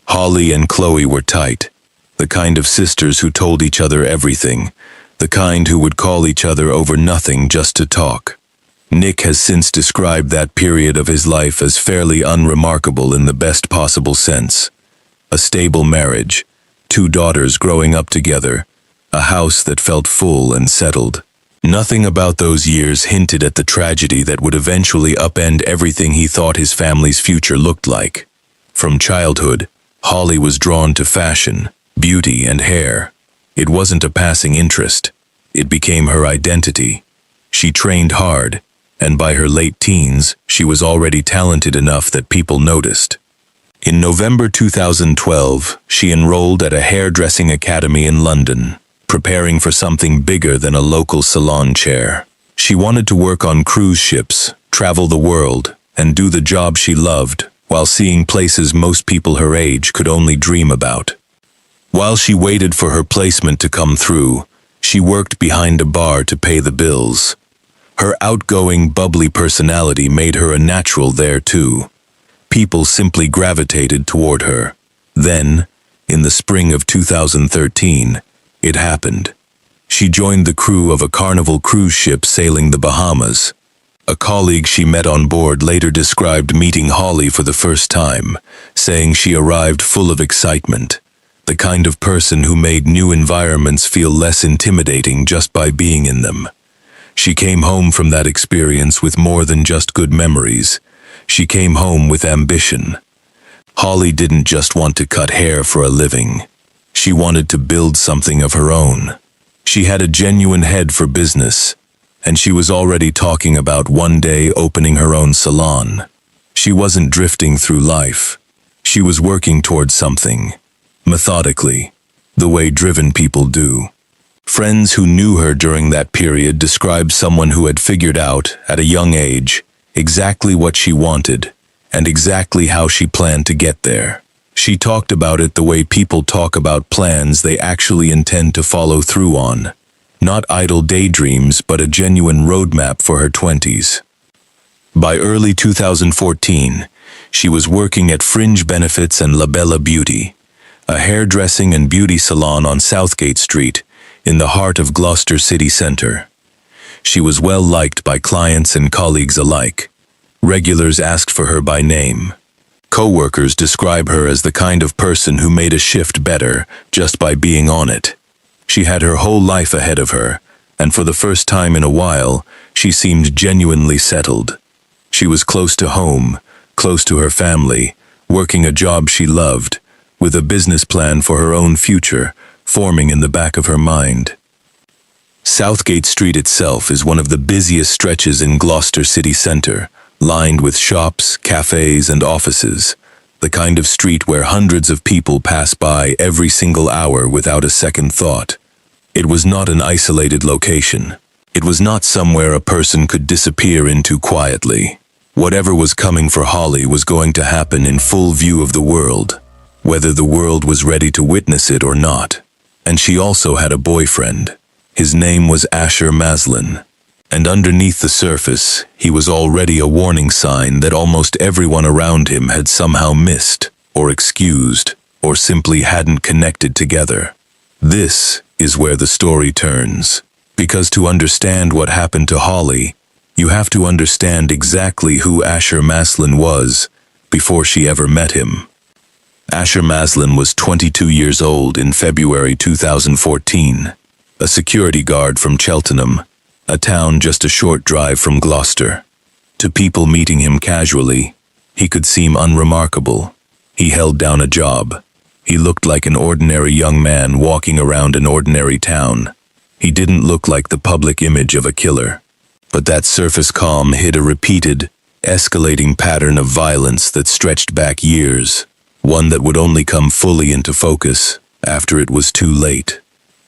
Holly and Chloe were tight, the kind of sisters who told each other everything, the kind who would call each other over nothing just to talk. Nick has since described that period of his life as fairly unremarkable in the best possible sense. A stable marriage, 2 daughters growing up together, a house that felt full and settled. Nothing about those years hinted at the tragedy that would eventually upend everything he thought his family's future looked like. From childhood, Holly was drawn to fashion, beauty, and hair. It wasn't a passing interest. It became her identity. She trained hard, and by her late teens, she was already talented enough that people noticed. In November 2012, she enrolled at a hairdressing academy in London, preparing for something bigger than a local salon chair. She wanted to work on cruise ships, travel the world, and do the job she loved, while seeing places most people her age could only dream about. While she waited for her placement to come through, she worked behind a bar to pay the bills. Her outgoing, bubbly personality made her a natural there too. People simply gravitated toward her. Then, in the spring of 2013, it happened. She joined the crew of a Carnival cruise ship sailing the Bahamas. A colleague she met on board later described meeting Holly for the first time, saying she arrived full of excitement, the kind of person who made new environments feel less intimidating just by being in them. She came home from that experience with more than just good memories. She came home with ambition. Holly didn't just want to cut hair for a living. She wanted to build something of her own. She had a genuine head for business, and she was already talking about one day opening her own salon. She wasn't drifting through life. She was working towards something, methodically, the way driven people do. Friends who knew her during that period described someone who had figured out, at a young age, exactly what she wanted, and exactly how she planned to get there. She talked about it the way people talk about plans they actually intend to follow through on. Not idle daydreams, but a genuine roadmap for her 20s. By early 2014, she was working at Fringe Benefits and La Bella Beauty, a hairdressing and beauty salon on Southgate Street, in the heart of Gloucester city centre. She was well liked by clients and colleagues alike. Regulars asked for her by name. Co-workers describe her as the kind of person who made a shift better just by being on it. She had her whole life ahead of her, and for the first time in a while, she seemed genuinely settled. She was close to home, close to her family, working a job she loved, with a business plan for her own future forming in the back of her mind. Southgate Street itself is one of the busiest stretches in Gloucester city centre, lined with shops, cafes, and offices. The kind of street where hundreds of people pass by every single hour without a second thought. It was not an isolated location. It was not somewhere a person could disappear into quietly. Whatever was coming for Holly was going to happen in full view of the world, whether the world was ready to witness it or not. And she also had a boyfriend. His name was Asher Maslin. And underneath the surface, he was already a warning sign that almost everyone around him had somehow missed, or excused, or simply hadn't connected together. This is where the story turns. Because to understand what happened to Holly, you have to understand exactly who Asher Maslin was before she ever met him. Asher Maslin was 22 years old in February 2014, a security guard from Cheltenham, a town just a short drive from Gloucester. To people meeting him casually, he could seem unremarkable. He held down a job. He looked like an ordinary young man walking around an ordinary town. He didn't look like the public image of a killer. But that surface calm hid a repeated, escalating pattern of violence that stretched back years, one that would only come fully into focus after it was too late.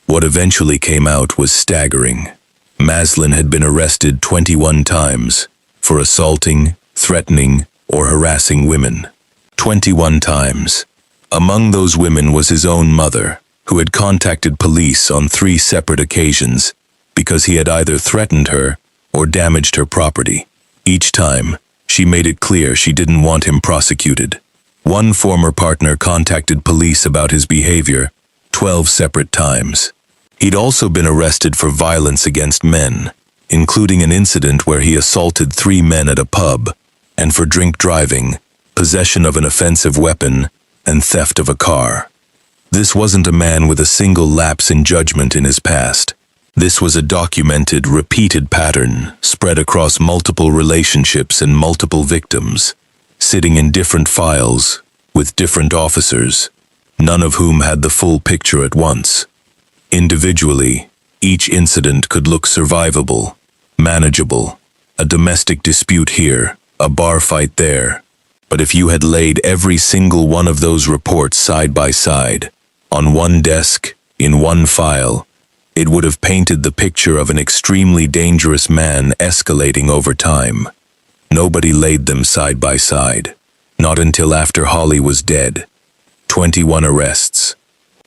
What eventually came out was staggering. Maslin had been arrested 21 times for assaulting, threatening, or harassing women. 21 times. Among those women was his own mother, who had contacted police on 3 separate occasions because he had either threatened her or damaged her property. Each time, she made it clear she didn't want him prosecuted. One former partner contacted police about his behavior 12 separate times. He'd also been arrested for violence against men, including an incident where he assaulted 3 men at a pub, and for drink driving, possession of an offensive weapon, and theft of a car. This wasn't a man with a single lapse in judgment in his past. This was a documented, repeated pattern spread across multiple relationships and multiple victims, sitting in different files with different officers, none of whom had the full picture at once. Individually, each incident could look survivable, manageable, a domestic dispute here, a bar fight there. But if you had laid every single one of those reports side by side, on one desk, in one file, it would have painted the picture of an extremely dangerous man escalating over time. Nobody laid them side by side, not until after Holly was dead. 21 arrests.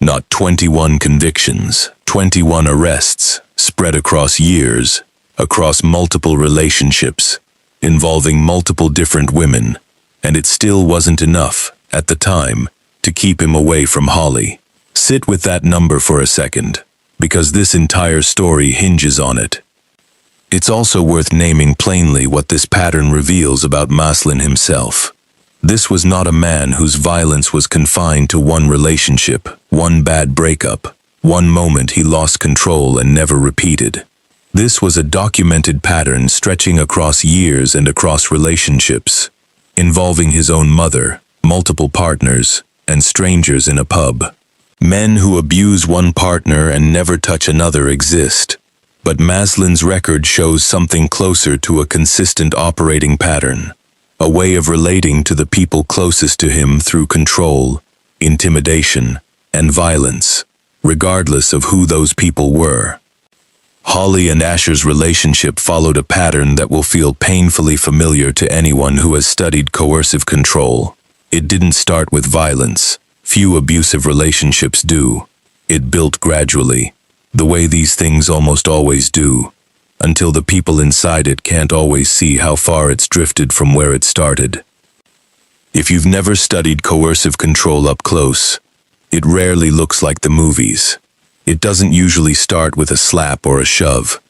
Not 21 convictions, 21 arrests, spread across years, across multiple relationships, involving multiple different women, and it still wasn't enough, at the time, to keep him away from Holly. Sit with that number for a second, because this entire story hinges on it. It's also worth naming plainly what this pattern reveals about Maslin himself. This was not a man whose violence was confined to one relationship, one bad breakup, one moment he lost control and never repeated. This was a documented pattern stretching across years and across relationships, involving his own mother, multiple partners, and strangers in a pub. Men who abuse one partner and never touch another exist, but Maslin's record shows something closer to a consistent operating pattern. A way of relating to the people closest to him through control, intimidation, and violence, regardless of who those people were. Holly and Asher's relationship followed a pattern that will feel painfully familiar to anyone who has studied coercive control. It didn't start with violence. Few abusive relationships do. It built gradually, the way these things almost always do, until the people inside it can't always see how far it's drifted from where it started. If you've never studied coercive control up close, it rarely looks like the movies. It doesn't usually start with a slap or a shove.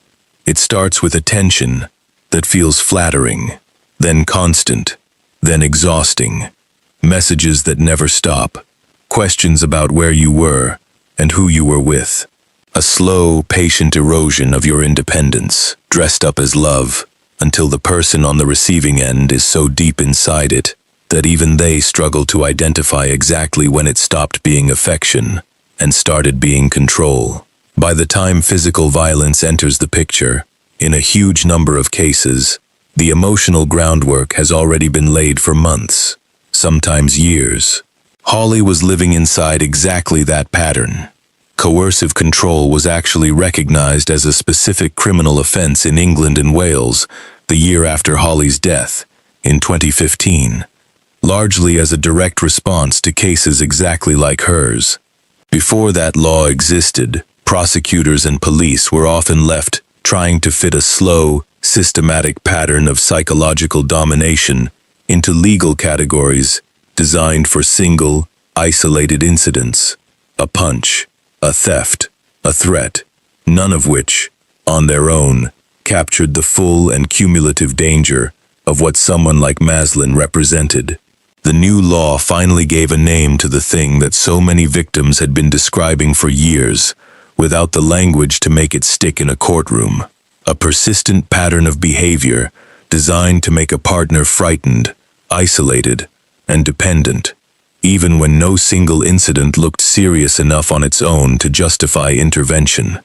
It starts with a tension that feels flattering, then constant, then exhausting. Messages that never stop. Questions about where you were and who you were with. A slow, patient erosion of your independence, dressed up as love, until the person on the receiving end is so deep inside it that even they struggle to identify exactly when it stopped being affection and started being control. By the time physical violence enters the picture, in a huge number of cases, the emotional groundwork has already been laid for months. sometimes years. Holly was living inside exactly that pattern. Coercive control was actually recognized as a specific criminal offense in England and Wales the year after Holly's death, in 2015, largely as a direct response to cases exactly like hers. Before that law existed, prosecutors and police were often left trying to fit a slow, systematic pattern of psychological domination into legal categories designed for single, isolated incidents: a punch, a theft, a threat, none of which, on their own, captured the full and cumulative danger of what someone like Maslin represented. The new law finally gave a name to the thing that so many victims had been describing for years, without the language to make it stick in a courtroom. A persistent pattern of behavior designed to make a partner frightened, isolated, and dependent, even when no single incident looked serious enough on its own to justify intervention.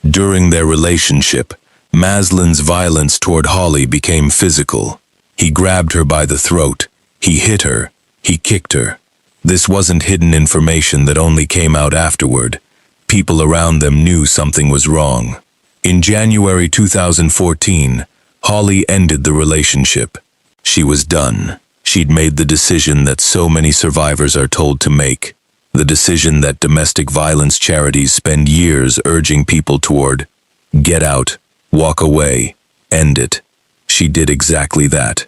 During their relationship, Maslin's violence toward Holly became physical. He grabbed her by the throat, he hit her, he kicked her. This wasn't hidden information that only came out afterward. People around them knew something was wrong. In January 2014, Holly ended the relationship. She was done. She'd made the decision that so many survivors are told to make, the decision that domestic violence charities spend years urging people toward: get out, walk away, end it. She did exactly that.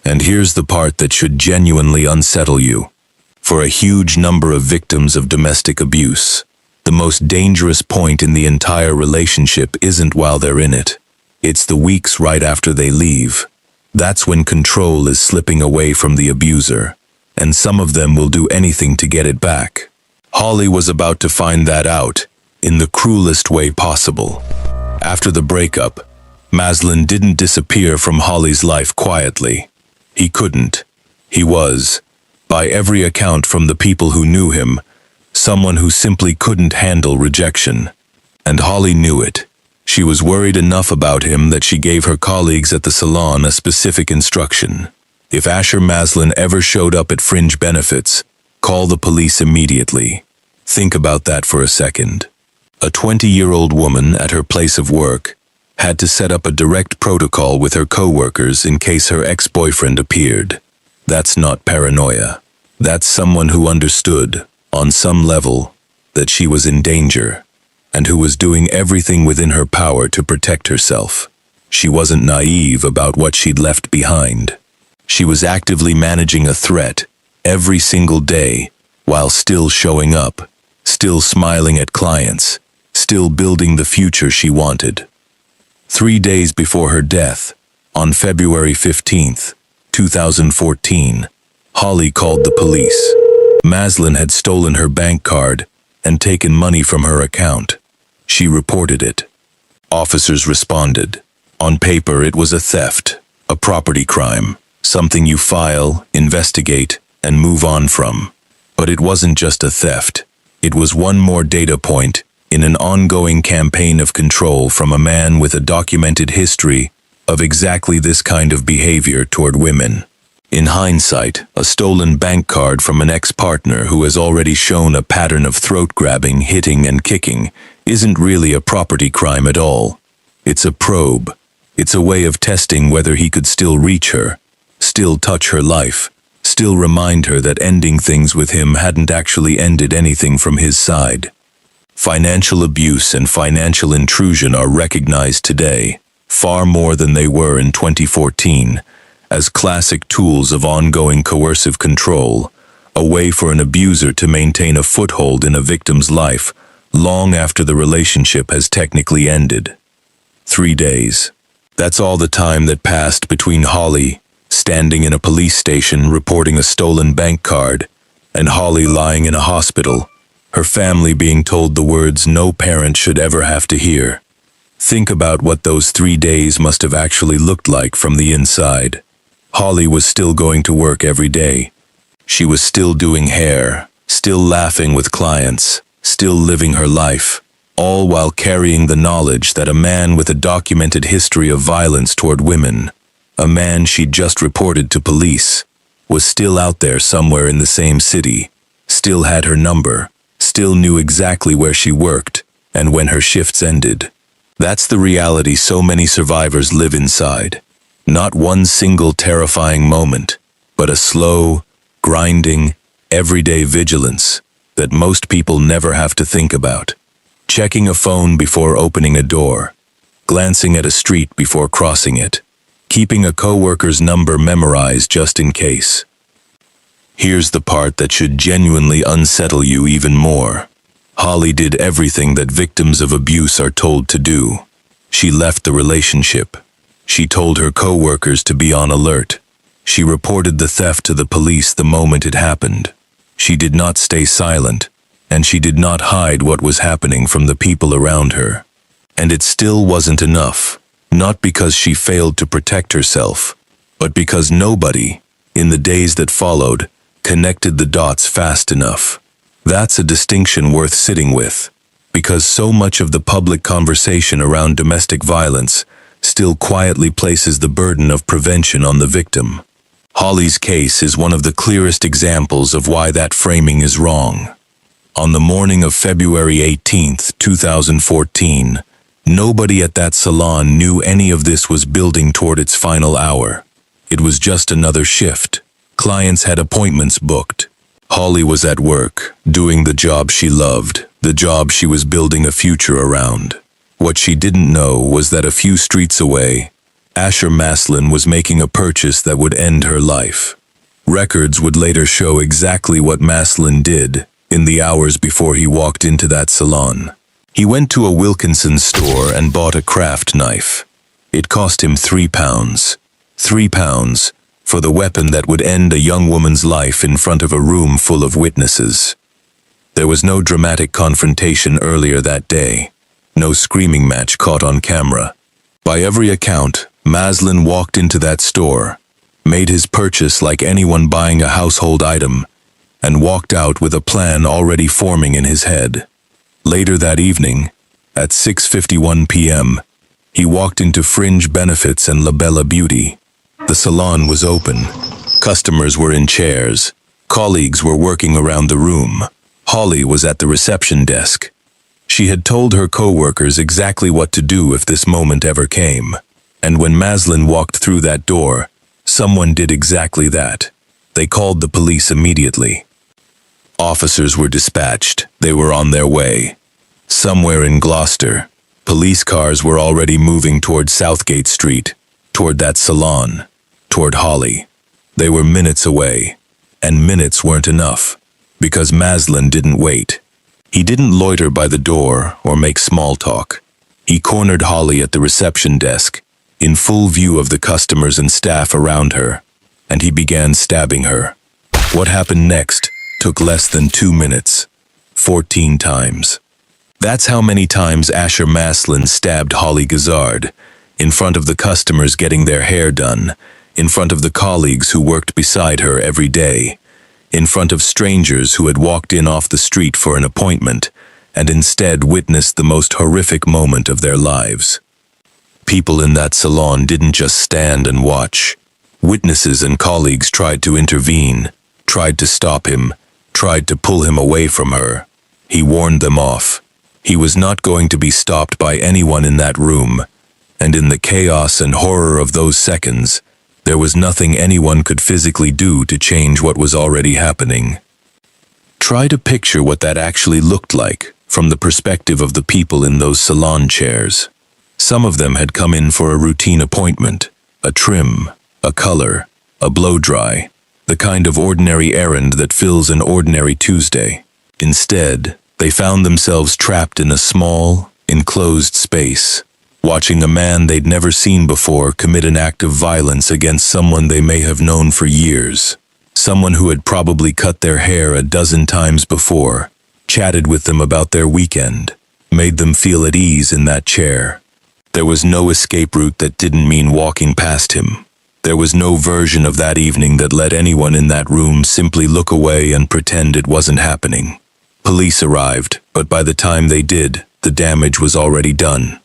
And here's the part that should genuinely unsettle you. For a huge number of victims of domestic abuse, the most dangerous point in the entire relationship isn't while they're in it. It's the weeks right after they leave. That's when control is slipping away from the abuser, and some of them will do anything to get it back. Holly was about to find that out, in the cruelest way possible. After the breakup, Maslin didn't disappear from Holly's life quietly. He couldn't. He was, by every account from the people who knew him, someone who simply couldn't handle rejection. And Holly knew it. She was worried enough about him that she gave her colleagues at the salon a specific instruction. If Asher Maslin ever showed up at fringe benefits, call the police immediately. Think about that for a second. A 20-year-old woman at her place of work had to set up a direct protocol with her co-workers in case her ex-boyfriend appeared. That's not paranoia. That's someone who understood, on some level, that she was in danger, and who was doing everything within her power to protect herself. She wasn't naive about what she'd left behind. She was actively managing a threat every single day while still showing up, still smiling at clients, still building the future she wanted. 3 days before her death, on February 15th, 2014, Holly called the police. Maslin had stolen her bank card and taken money from her account. She reported it. Officers responded. On paper, it was a theft, a property crime, something you file, investigate, and move on from. But it wasn't just a theft. It was one more data point in an ongoing campaign of control from a man with a documented history of exactly this kind of behavior toward women. In hindsight, a stolen bank card from an ex-partner who has already shown a pattern of throat-grabbing, hitting, and kicking isn't really a property crime at all. It's a probe. It's a way of testing whether he could still reach her, still touch her life, still remind her that ending things with him hadn't actually ended anything from his side. Financial abuse and financial intrusion are recognized today, far more than they were in 2014, as classic tools of ongoing coercive control, a way for an abuser to maintain a foothold in a victim's life long after the relationship has technically ended. 3 days. That's all the time that passed between Holly standing in a police station reporting a stolen bank card and Holly lying in a hospital, her family being told the words no parent should ever have to hear. Think about what those 3 days must have actually looked like from the inside. Holly was still going to work every day. She was still doing hair, still laughing with clients, still living her life, all while carrying the knowledge that a man with a documented history of violence toward women, a man she'd just reported to police, was still out there somewhere in the same city, still had her number, still knew exactly where she worked and when her shifts ended. That's the reality so many survivors live inside. Not one single terrifying moment, but a slow, grinding, everyday vigilance that most people never have to think about. Checking a phone before opening a door, glancing at a street before crossing it, keeping a coworker's number memorized just in case. Here's the part that should genuinely unsettle you even more. Holly did everything that victims of abuse are told to do. She left the relationship. She told her coworkers to be on alert. She reported the theft to the police the moment it happened. She did not stay silent, and she did not hide what was happening from the people around her. And it still wasn't enough, not because she failed to protect herself, but because nobody, in the days that followed, connected the dots fast enough. That's a distinction worth sitting with, because so much of the public conversation around domestic violence still quietly places the burden of prevention on the victim. Holly's case is one of the clearest examples of why that framing is wrong. On the morning of February 18, 2014, nobody at that salon knew any of this was building toward its final hour. It was just another shift. Clients had appointments booked. Holly was at work, doing the job she loved, the job she was building a future around. What she didn't know was that a few streets away, Asher Maslin was making a purchase that would end her life. Records would later show exactly what Maslin did in the hours before he walked into that salon. He went to a Wilkinson store and bought a craft knife. It cost him £3. £3 for the weapon that would end a young woman's life in front of a room full of witnesses. There was no dramatic confrontation earlier that day. No screaming match caught on camera. By every account, Maslin walked into that store, made his purchase like anyone buying a household item, and walked out with a plan already forming in his head. Later that evening, at 6:51 p.m., he walked into Fringe Benefits and La Bella Beauty. The salon was open. Customers were in chairs. Colleagues were working around the room. Holly was at the reception desk. She had told her coworkers exactly what to do if this moment ever came. And when Maslin walked through that door, someone did exactly that. They called the police immediately. Officers were dispatched. They were on their way. Somewhere in Gloucester, police cars were already moving toward Southgate Street, toward that salon, toward Holly. They were minutes away, and minutes weren't enough, because Maslin didn't wait. He didn't loiter by the door or make small talk. He cornered Holly at the reception desk, in full view of the customers and staff around her, and he began stabbing her. What happened next took less than 2 minutes, 14 times. That's how many times Asher Maslin stabbed Holly Gazard, in front of the customers getting their hair done, in front of the colleagues who worked beside her every day, in front of strangers who had walked in off the street for an appointment and instead witnessed the most horrific moment of their lives. People in that salon didn't just stand and watch. Witnesses and colleagues tried to intervene, tried to stop him, tried to pull him away from her. He warned them off. He was not going to be stopped by anyone in that room, and in the chaos and horror of those seconds, there was nothing anyone could physically do to change what was already happening. Try to picture what that actually looked like from the perspective of the people in those salon chairs. Some of them had come in for a routine appointment, a trim, a color, a blow-dry, the kind of ordinary errand that fills an ordinary Tuesday. Instead, they found themselves trapped in a small, enclosed space, watching a man they'd never seen before commit an act of violence against someone they may have known for years, someone who had probably cut their hair a dozen times before, chatted with them about their weekend, made them feel at ease in that chair. There was no escape route that didn't mean walking past him. There was no version of that evening that let anyone in that room simply look away and pretend it wasn't happening. Police arrived, but by the time they did, the damage was already done.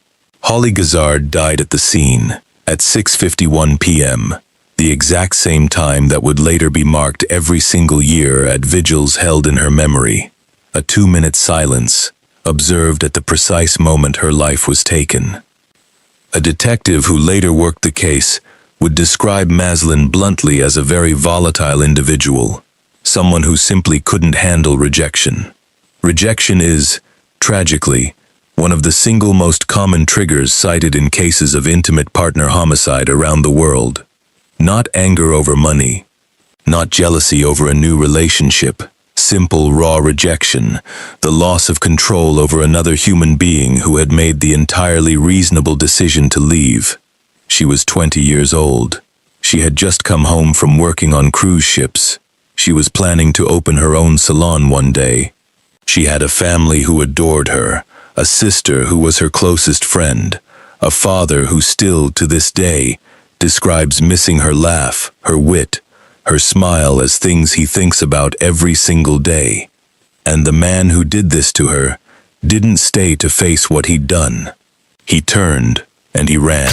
Holly Gazard died at the scene at 6:51 p.m. the exact same time that would later be marked every single year at vigils held in her memory. A 2-minute silence, observed at the precise moment her life was taken. A detective who later worked the case would describe Maslin bluntly as a very volatile individual, someone who simply couldn't handle rejection. Rejection is, tragically, one of the single most common triggers cited in cases of intimate partner homicide around the world. Not anger over money, not jealousy over a new relationship, simple raw rejection, the loss of control over another human being who had made the entirely reasonable decision to leave. She was 20 years old. She had just come home from working on cruise ships. She was planning to open her own salon one day. She had a family who adored her, a sister who was her closest friend, a father who still, to this day, describes missing her laugh, her wit, her smile as things he thinks about every single day. And the man who did this to her didn't stay to face what he'd done. He turned and he ran.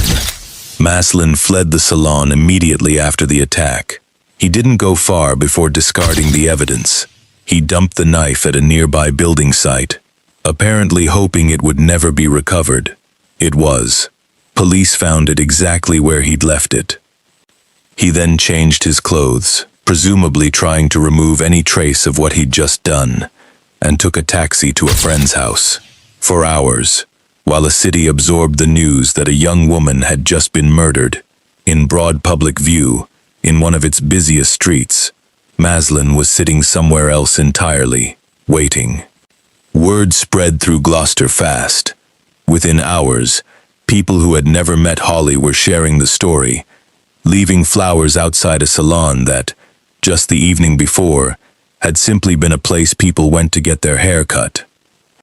Maslin fled the salon immediately after the attack. He didn't go far before discarding the evidence. He dumped the knife at a nearby building site, apparently hoping it would never be recovered. It was. Police found it exactly where he'd left it. He then changed his clothes, presumably trying to remove any trace of what he'd just done, and took a taxi to a friend's house. For hours, while a city absorbed the news that a young woman had just been murdered, in broad public view, in one of its busiest streets, Maslin was sitting somewhere else entirely, waiting. Word spread through Gloucester fast. Within hours, people who had never met Holly were sharing the story, leaving flowers outside a salon that, just the evening before, had simply been a place people went to get their hair cut.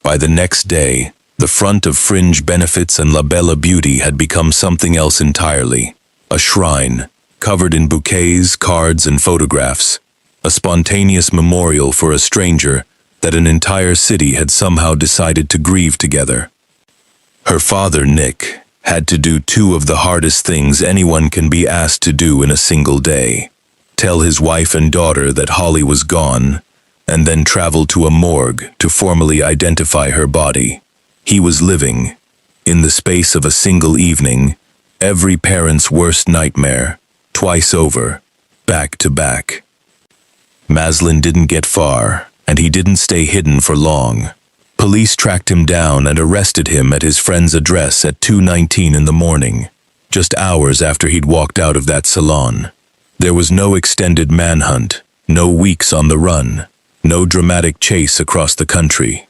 By the next day, the front of Fringe Benefits and La Bella Beauty had become something else entirely. A shrine, covered in bouquets, cards, and photographs. A spontaneous memorial for a stranger that an entire city had somehow decided to grieve together. Her father, Nick, had to do two of the hardest things anyone can be asked to do in a single day. Tell his wife and daughter that Holly was gone, and then travel to a morgue to formally identify her body. He was living, in the space of a single evening, every parent's worst nightmare, twice over, back to back. Maslin didn't get far, and he didn't stay hidden for long. Police tracked him down and arrested him at his friend's address at 2:19 in the morning, just hours after he'd walked out of that salon. There was no extended manhunt, no weeks on the run, no dramatic chase across the country.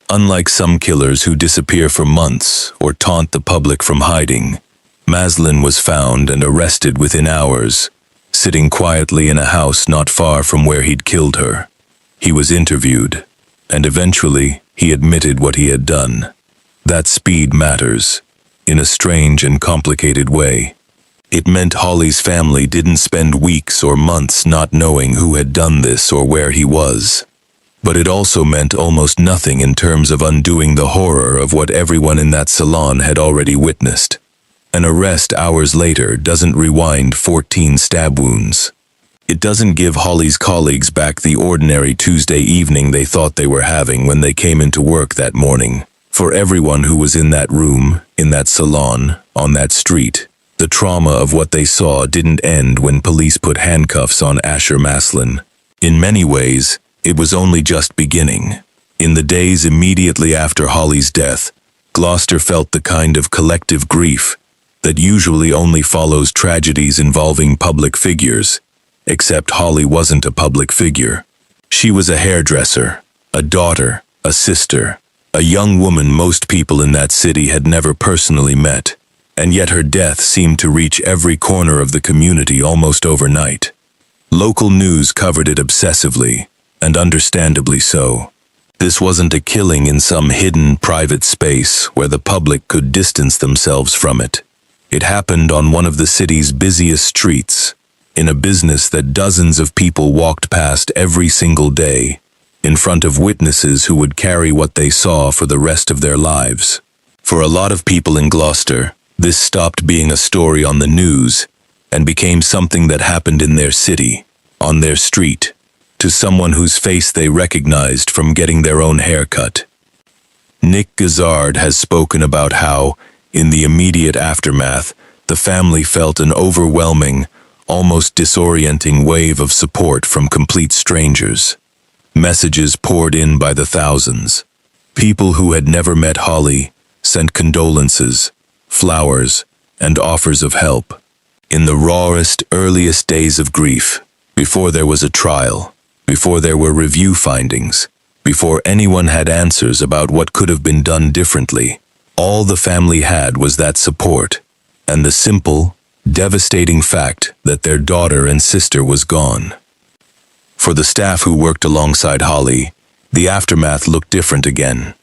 Unlike some killers who disappear for months or taunt the public from hiding, Maslin was found and arrested within hours, sitting quietly in a house not far from where he'd killed her. He was interviewed, and eventually he admitted what he had done. That speed matters, in a strange and complicated way. It meant Holly's family didn't spend weeks or months not knowing who had done this or where he was. But it also meant almost nothing in terms of undoing the horror of what everyone in that salon had already witnessed. An arrest hours later doesn't rewind 14 stab wounds. It doesn't give Holly's colleagues back the ordinary Tuesday evening they thought they were having when they came into work that morning. For everyone who was in that room, in that salon, on that street, the trauma of what they saw didn't end when police put handcuffs on Asher Maslin. In many ways, it was only just beginning. In the days immediately after Holly's death, Gloucester felt the kind of collective grief that usually only follows tragedies involving public figures. Except Holly wasn't a public figure. She was a hairdresser, a daughter, a sister, a young woman most people in that city had never personally met, and yet her death seemed to reach every corner of the community almost overnight. Local news covered it obsessively, and understandably so. This wasn't a killing in some hidden private space where the public could distance themselves from it. It happened on one of the city's busiest streets, in a business that dozens of people walked past every single day, in front of witnesses who would carry what they saw for the rest of their lives. For a lot of people in Gloucester, this stopped being a story on the news and became something that happened in their city, on their street, to someone whose face they recognized from getting their own haircut. Nick Gazzard has spoken about how, in the immediate aftermath, the family felt an overwhelming, almost disorienting wave of support from complete strangers. Messages poured in by the thousands. People who had never met Holly sent condolences, flowers, and offers of help. In the rawest, earliest days of grief, before there was a trial, before there were review findings, before anyone had answers about what could have been done differently, all the family had was that support, and the simple, devastating fact that their daughter and sister was gone. For the staff who worked alongside Holly, the aftermath looked different again.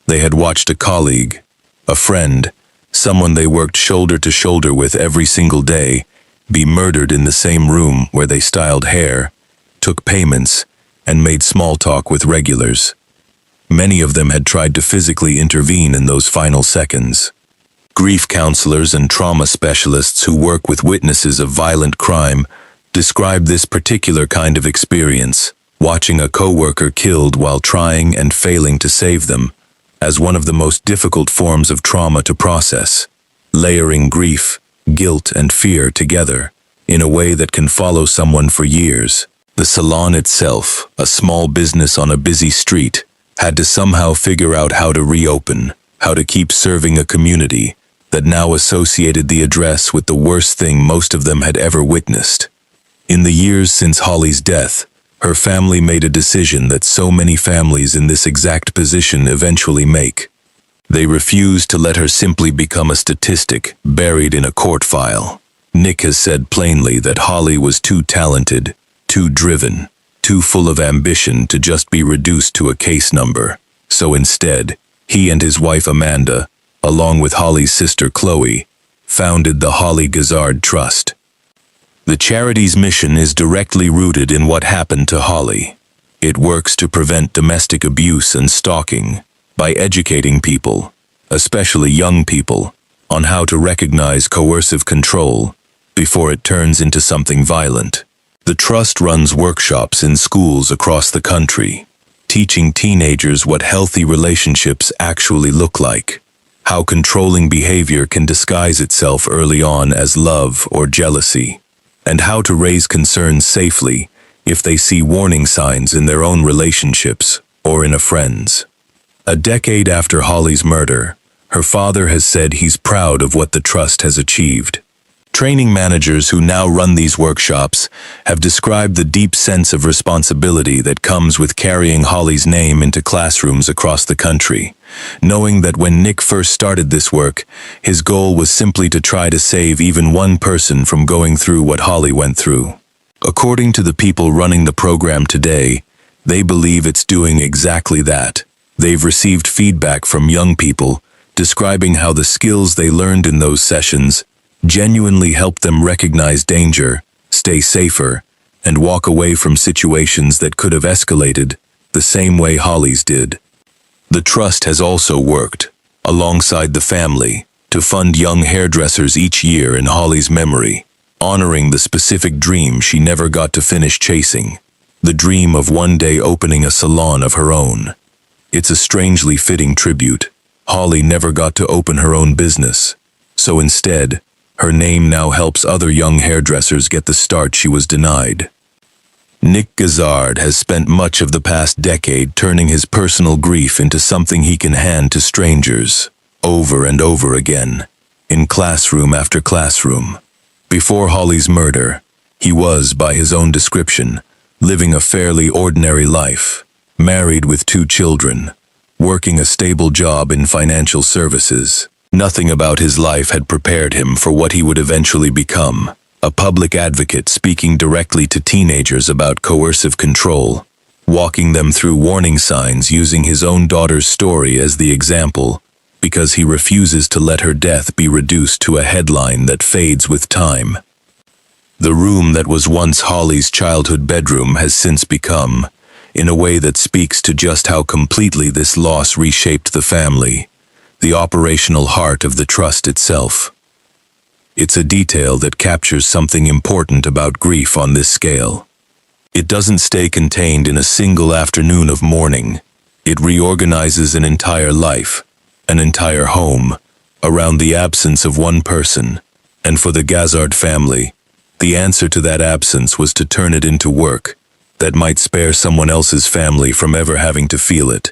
They had watched a colleague, a friend, someone they worked shoulder to shoulder with every single day, be murdered in the same room where they styled hair, took payments, and made small talk with regulars. Many of them had tried to physically intervene in those final seconds. Grief counselors and trauma specialists who work with witnesses of violent crime describe this particular kind of experience, watching a coworker killed while trying and failing to save them, as one of the most difficult forms of trauma to process, layering grief, guilt, and fear together in a way that can follow someone for years. The salon itself, a small business on a busy street, had to somehow figure out how to reopen, how to keep serving a community that now associated the address with the worst thing most of them had ever witnessed. In the years since Holly's death, her family made a decision that so many families in this exact position eventually make. They refused to let her simply become a statistic buried in a court file. Nick has said plainly that Holly was too talented, too driven, too full of ambition to just be reduced to a case number. So instead, he and his wife Amanda, along with Holly's sister Chloe, founded the Holly Gazzard Trust. The charity's mission is directly rooted in what happened to Holly. It works to prevent domestic abuse and stalking by educating people, especially young people, on how to recognize coercive control before it turns into something violent. The trust runs workshops in schools across the country, teaching teenagers what healthy relationships actually look like, how controlling behavior can disguise itself early on as love or jealousy, and how to raise concerns safely if they see warning signs in their own relationships or in a friend's. A decade after Holly's murder, her father has said he's proud of what the trust has achieved. Training managers who now run these workshops have described the deep sense of responsibility that comes with carrying Holly's name into classrooms across the country, knowing that when Nick first started this work, his goal was simply to try to save even one person from going through what Holly went through. According to the people running the program today, they believe it's doing exactly that. They've received feedback from young people describing how the skills they learned in those sessions genuinely helped them recognize danger, stay safer, and walk away from situations that could have escalated the same way Holly's did. The trust has also worked, alongside the family, to fund young hairdressers each year in Holly's memory, honoring the specific dream she never got to finish chasing, the dream of one day opening a salon of her own. It's a strangely fitting tribute. Holly never got to open her own business, so instead, her name now helps other young hairdressers get the start she was denied. Nick Gazzard has spent much of the past decade turning his personal grief into something he can hand to strangers, over and over again, in classroom after classroom. Before Holly's murder, he was, by his own description, living a fairly ordinary life, married with 2 children, working a stable job in financial services. Nothing about his life had prepared him for what he would eventually become, a public advocate speaking directly to teenagers about coercive control, walking them through warning signs using his own daughter's story as the example, because he refuses to let her death be reduced to a headline that fades with time. The room that was once Holly's childhood bedroom has since become, in a way that speaks to just how completely this loss reshaped the family, the operational heart of the trust itself. It's a detail that captures something important about grief on this scale. It doesn't stay contained in a single afternoon of mourning. It reorganizes an entire life, an entire home, around the absence of one person. And for the Gazard family, the answer to that absence was to turn it into work that might spare someone else's family from ever having to feel it.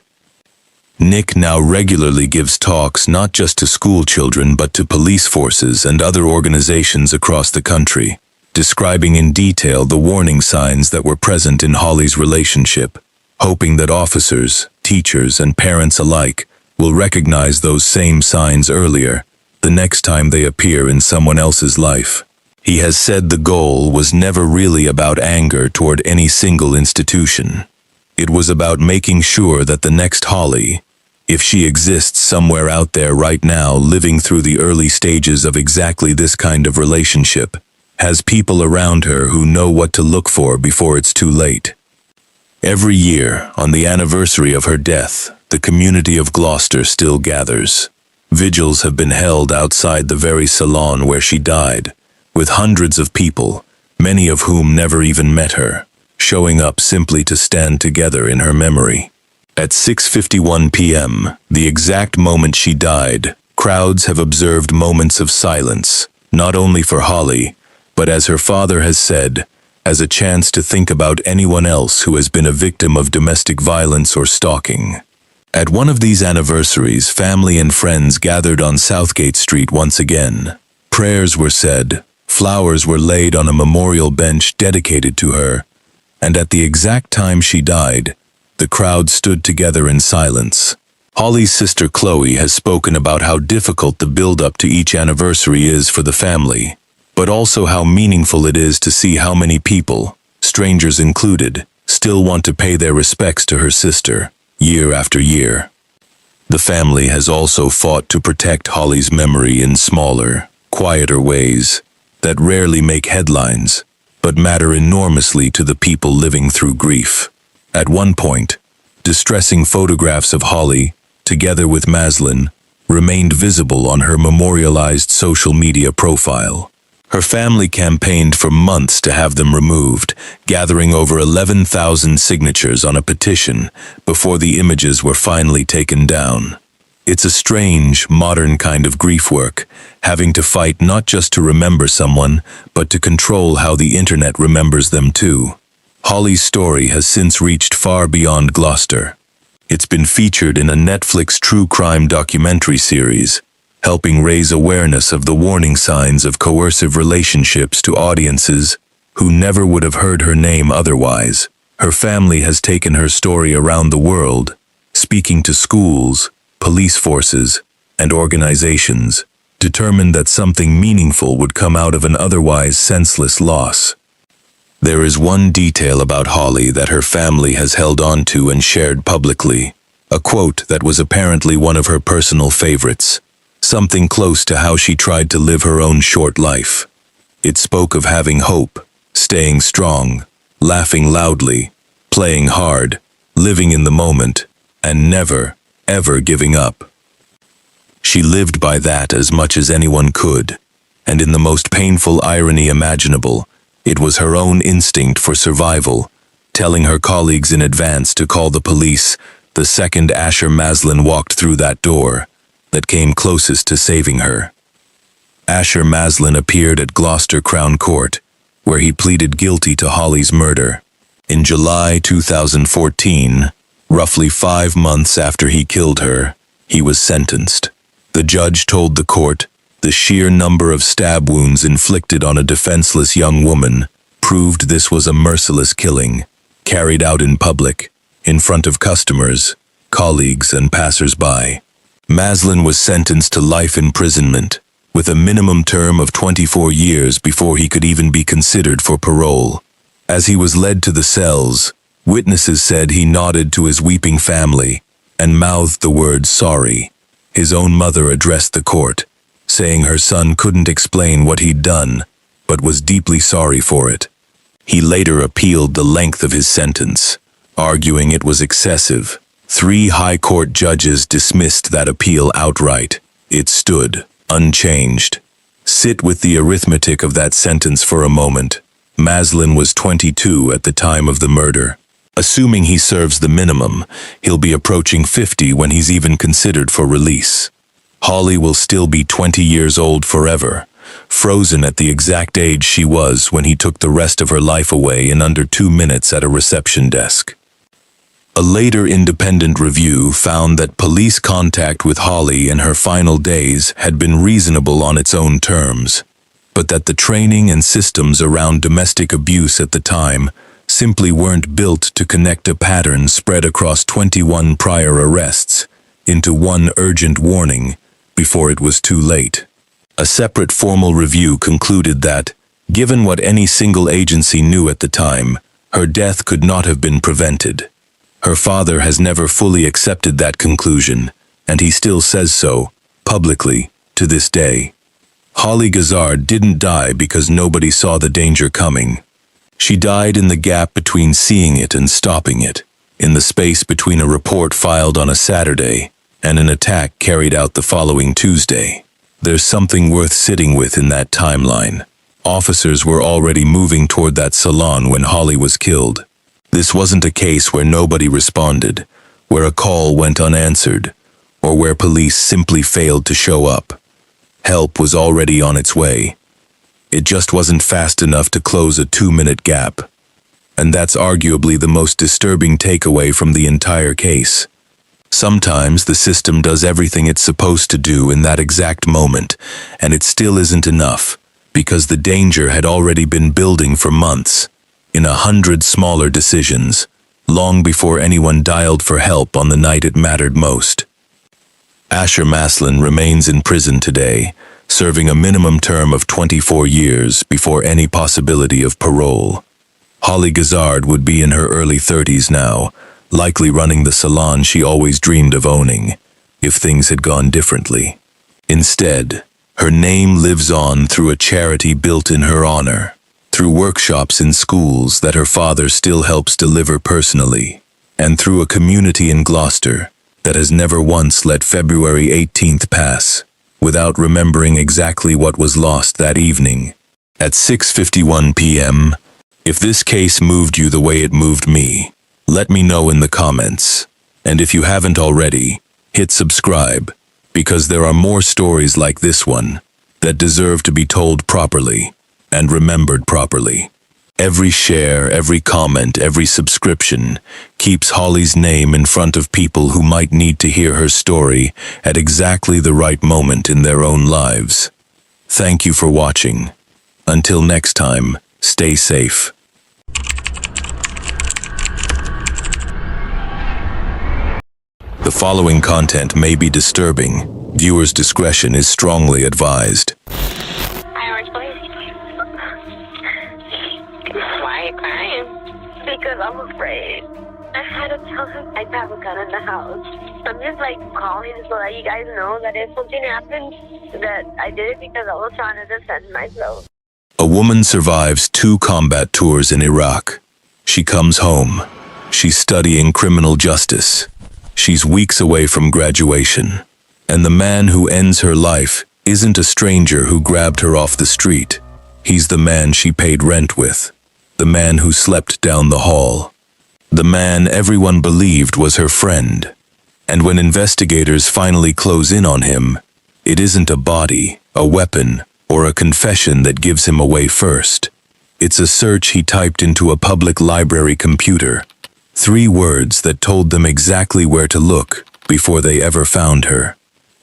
Nick now regularly gives talks not just to school children but to police forces and other organizations across the country, describing in detail the warning signs that were present in Holly's relationship, hoping that officers, teachers, and parents alike will recognize those same signs earlier, the next time they appear in someone else's life. He has said the goal was never really about anger toward any single institution. It was about making sure that the next Holly, if she exists somewhere out there right now living through the early stages of exactly this kind of relationship, has people around her who know what to look for before it's too late. Every year, on the anniversary of her death, the community of Gloucester still gathers. Vigils have been held outside the very salon where she died, with hundreds of people, many of whom never even met her, showing up simply to stand together in her memory. At 6:51 p.m., the exact moment she died, crowds have observed moments of silence, not only for Holly, but as her father has said, as a chance to think about anyone else who has been a victim of domestic violence or stalking. At one of these anniversaries, family and friends gathered on Southgate Street once again. Prayers were said, flowers were laid on a memorial bench dedicated to her, and at the exact time she died, the crowd stood together in silence. Holly's sister Chloe has spoken about how difficult the build-up to each anniversary is for the family, but also how meaningful it is to see how many people, strangers included, still want to pay their respects to her sister, year after year. The family has also fought to protect Holly's memory in smaller, quieter ways that rarely make headlines, but matter enormously to the people living through grief. At one point, distressing photographs of Holly, together with Maslin, remained visible on her memorialized social media profile. Her family campaigned for months to have them removed, gathering over 11,000 signatures on a petition before the images were finally taken down. It's a strange, modern kind of grief work, having to fight not just to remember someone, but to control how the internet remembers them too. Holly's story has since reached far beyond Gloucester. It's been featured in a Netflix true crime documentary series, helping raise awareness of the warning signs of coercive relationships to audiences who never would have heard her name otherwise. Her family has taken her story around the world, speaking to schools, police forces, and organizations, determined that something meaningful would come out of an otherwise senseless loss. There is one detail about Holly that her family has held on to and shared publicly, a quote that was apparently one of her personal favorites, something close to how she tried to live her own short life. It spoke of having hope, staying strong, laughing loudly, playing hard, living in the moment, and never, ever giving up. She lived by that as much as anyone could, and in the most painful irony imaginable, it was her own instinct for survival, telling her colleagues in advance to call the police the second Asher Maslin walked through that door, that came closest to saving her. Asher Maslin appeared at Gloucester Crown Court, where he pleaded guilty to Holly's murder. In July 2014, roughly 5 months after he killed her, he was sentenced. The judge told the court the sheer number of stab wounds inflicted on a defenseless young woman proved this was a merciless killing, carried out in public, in front of customers, colleagues, and passers-by. Maslin was sentenced to life imprisonment, with a minimum term of 24 years before he could even be considered for parole. As he was led to the cells, witnesses said he nodded to his weeping family and mouthed the word sorry. His own mother addressed the court, saying her son couldn't explain what he'd done, but was deeply sorry for it. He later appealed the length of his sentence, arguing it was excessive. 3 high court judges dismissed that appeal outright. It stood, unchanged. Sit with the arithmetic of that sentence for a moment. Maslin was 22 at the time of the murder. Assuming he serves the minimum, he'll be approaching 50 when he's even considered for release. Holly will still be 20 years old forever, frozen at the exact age she was when he took the rest of her life away in under 2 minutes at a reception desk. A later independent review found that police contact with Holly in her final days had been reasonable on its own terms, but that the training and systems around domestic abuse at the time simply weren't built to connect a pattern spread across 21 prior arrests into one urgent warning before it was too late. A separate formal review concluded that, given what any single agency knew at the time, her death could not have been prevented. Her father has never fully accepted that conclusion, and he still says so, publicly, to this day. Holly Gazard didn't die because nobody saw the danger coming. She died in the gap between seeing it and stopping it, in the space between a report filed on a Saturday and an attack carried out the following Tuesday. There's something worth sitting with in that timeline. Officers were already moving toward that salon when Holly was killed. This wasn't a case where nobody responded, where a call went unanswered, or where police simply failed to show up. Help was already on its way. It just wasn't fast enough to close a 2-minute gap. And that's arguably the most disturbing takeaway from the entire case. Sometimes the system does everything it's supposed to do in that exact moment, and it still isn't enough, because the danger had already been building for months, in 100 smaller decisions, long before anyone dialed for help on the night it mattered most. Asher Maslin remains in prison today, serving a minimum term of 24 years before any possibility of parole. Holly Gazard would be in her early 30s now, likely running the salon she always dreamed of owning, if things had gone differently. Instead, her name lives on through a charity built in her honor, through workshops in schools that her father still helps deliver personally, and through a community in Gloucester that has never once let February 18th pass without remembering exactly what was lost that evening. At 6:51 p.m., if this case moved you the way it moved me, let me know in the comments. And if you haven't already, hit subscribe, because there are more stories like this one that deserve to be told properly and remembered properly. Every share, every comment, every subscription keeps Holly's name in front of people who might need to hear her story at exactly the right moment in their own lives. Thank you for watching. Until next time, stay safe. The following content may be disturbing. Viewers' discretion is strongly advised. Why are you crying? Because I'm afraid. I had to tell him I have a gun in the house. I'm just calling so that you guys know that if something happens, that I did it because I was trying to defend myself. A woman survives 2 combat tours in Iraq. She comes home. She's studying criminal justice. She's weeks away from graduation. And the man who ends her life isn't a stranger who grabbed her off the street. He's the man she paid rent with. The man who slept down the hall. The man everyone believed was her friend. And when investigators finally close in on him, it isn't a body, a weapon, or a confession that gives him away first. It's a search he typed into a public library computer. 3 words that told them exactly where to look before they ever found her.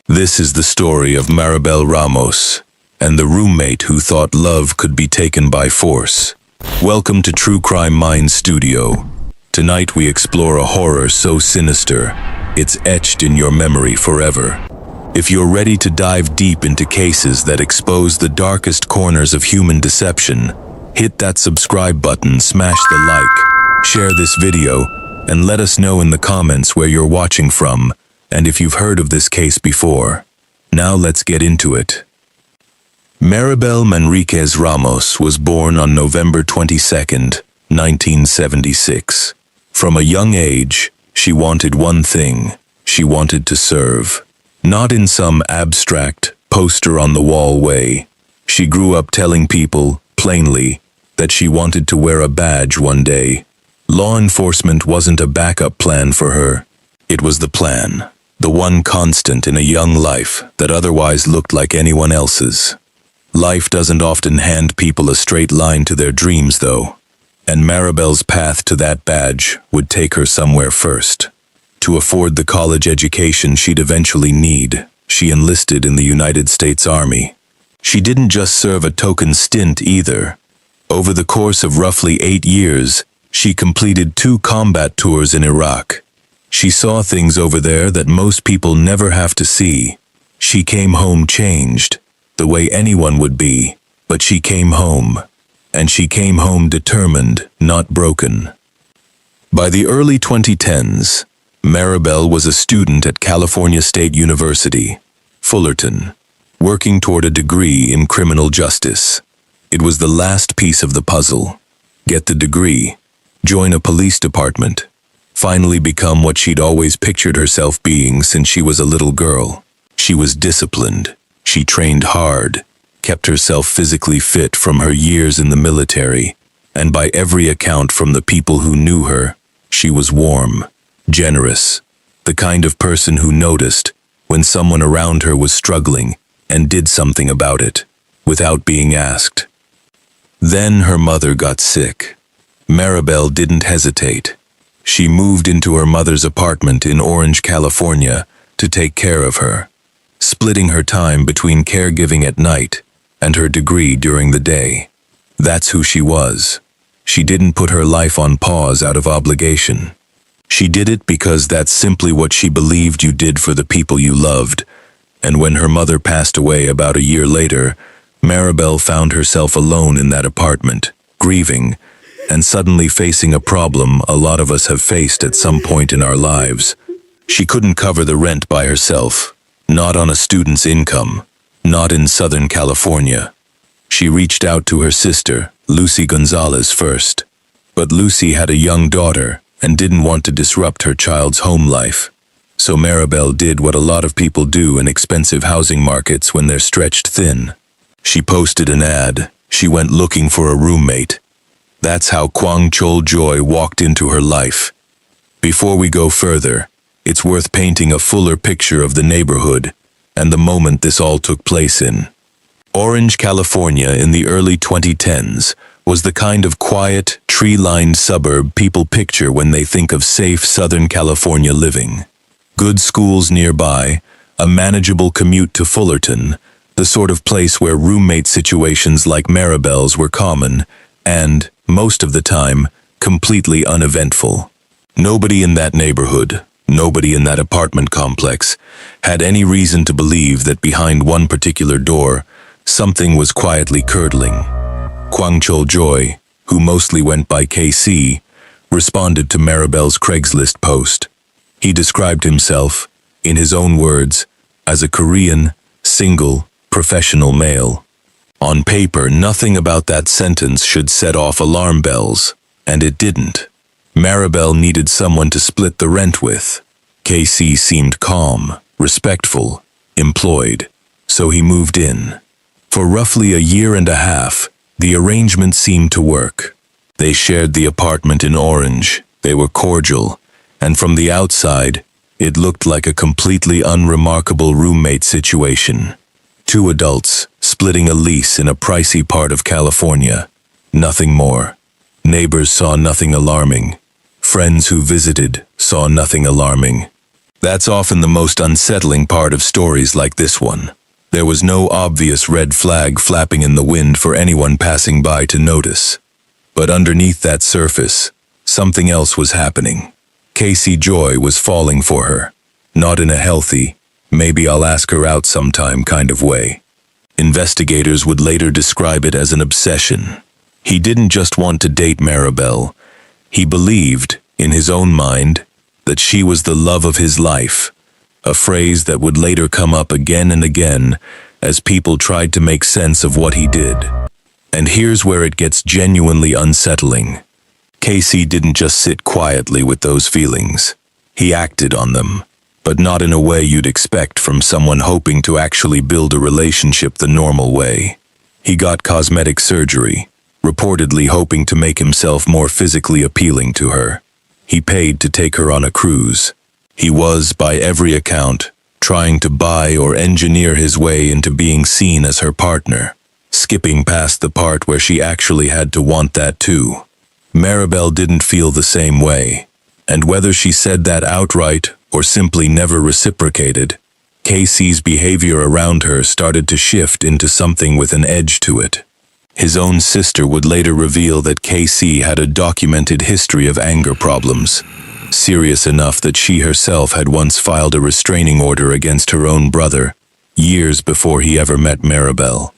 This is the story of Maribel Ramos and the roommate who thought love could be taken by force. Welcome to True Crime Mind Studio. Tonight we explore a horror so sinister, it's etched in your memory forever. If you're ready to dive deep into cases that expose the darkest corners of human deception, hit that subscribe button, smash the like, share this video, and let us know in the comments where you're watching from and if you've heard of this case before. Now let's get into it. Maribel Manriquez Ramos was born on November 22nd, 1976. From a young age, she wanted one thing. She wanted to serve. Not in some abstract, poster-on-the-wall way, She grew up telling people, plainly, that she wanted to wear a badge one day. Law enforcement wasn't a backup plan for her. It was the plan, the one constant in a young life that otherwise looked like anyone else's. Life doesn't often hand people a straight line to their dreams, though, and Maribel's path to that badge would take her somewhere first. To afford the college education she'd eventually need, she enlisted in the United States Army. She didn't just serve a token stint either. Over the course of roughly 8 years, she completed 2 combat tours in Iraq. She saw things over there that most people never have to see. She came home changed, the way anyone would be, but she came home. And she came home determined, not broken. By the early 2010s, Maribel was a student at California State University, Fullerton, working toward a degree in criminal justice. It was the last piece of the puzzle. Get the degree, join a police department, finally become what she'd always pictured herself being since she was a little girl. She was disciplined. She trained hard, kept herself physically fit from her years in the military, and by every account from the people who knew her, she was warm, generous, the kind of person who noticed when someone around her was struggling and did something about it, without being asked. Then her mother got sick. Maribel didn't hesitate. She moved into her mother's apartment in Orange, California, to take care of her, splitting her time between caregiving at night and her degree during the day. That's who she was. She didn't put her life on pause out of obligation. She did it because that's simply what she believed you did for the people you loved. And when her mother passed away about a year later, Maribel found herself alone in that apartment, grieving, and suddenly facing a problem a lot of us have faced at some point in our lives. She couldn't cover the rent by herself, not on a student's income, not in Southern California. She reached out to her sister, Lucy Gonzalez, first. But Lucy had a young daughter and didn't want to disrupt her child's home life. So Maribel did what a lot of people do in expensive housing markets when they're stretched thin. She posted an ad. She went looking for a roommate. That's how Kwang Chol Joy walked into her life. Before we go further, it's worth painting a fuller picture of the neighborhood and the moment this all took place in. Orange, California in the early 2010s was the kind of quiet, tree-lined suburb people picture when they think of safe Southern California living. Good schools nearby, a manageable commute to Fullerton, the sort of place where roommate situations like Maribel's were common, and, most of the time, completely uneventful. Nobody in that neighborhood, nobody in that apartment complex, had any reason to believe that behind one particular door, something was quietly curdling. Kwang Chol Joy, who mostly went by KC, responded to Maribel's Craigslist post. He described himself, in his own words, as a Korean, single, professional male. On paper, nothing about that sentence should set off alarm bells, and it didn't. Maribel needed someone to split the rent with. KC seemed calm, respectful, employed, so he moved in. For roughly a year and a half, the arrangement seemed to work. They shared the apartment in Orange, they were cordial, and from the outside, it looked like a completely unremarkable roommate situation. 2 adults, splitting a lease in a pricey part of California. Nothing more. Neighbors saw nothing alarming. Friends who visited saw nothing alarming. That's often the most unsettling part of stories like this one. There was no obvious red flag flapping in the wind for anyone passing by to notice. But underneath that surface, something else was happening. KC Joy was falling for her. Not in a healthy, maybe I'll ask her out sometime kind of way. Investigators would later describe it as an obsession. He didn't just want to date Maribel. He believed, in his own mind, that she was the love of his life, a phrase that would later come up again and again as people tried to make sense of what he did. And here's where it gets genuinely unsettling. KC didn't just sit quietly with those feelings. He acted on them, but not in a way you'd expect from someone hoping to actually build a relationship the normal way. He got cosmetic surgery, reportedly hoping to make himself more physically appealing to her. He paid to take her on a cruise. He was, by every account, trying to buy or engineer his way into being seen as her partner, skipping past the part where she actually had to want that too. Maribel didn't feel the same way, and whether she said that outright or simply never reciprocated, Casey's behavior around her started to shift into something with an edge to it. His own sister would later reveal that Casey had a documented history of anger problems, serious enough that she herself had once filed a restraining order against her own brother, years before he ever met Maribel.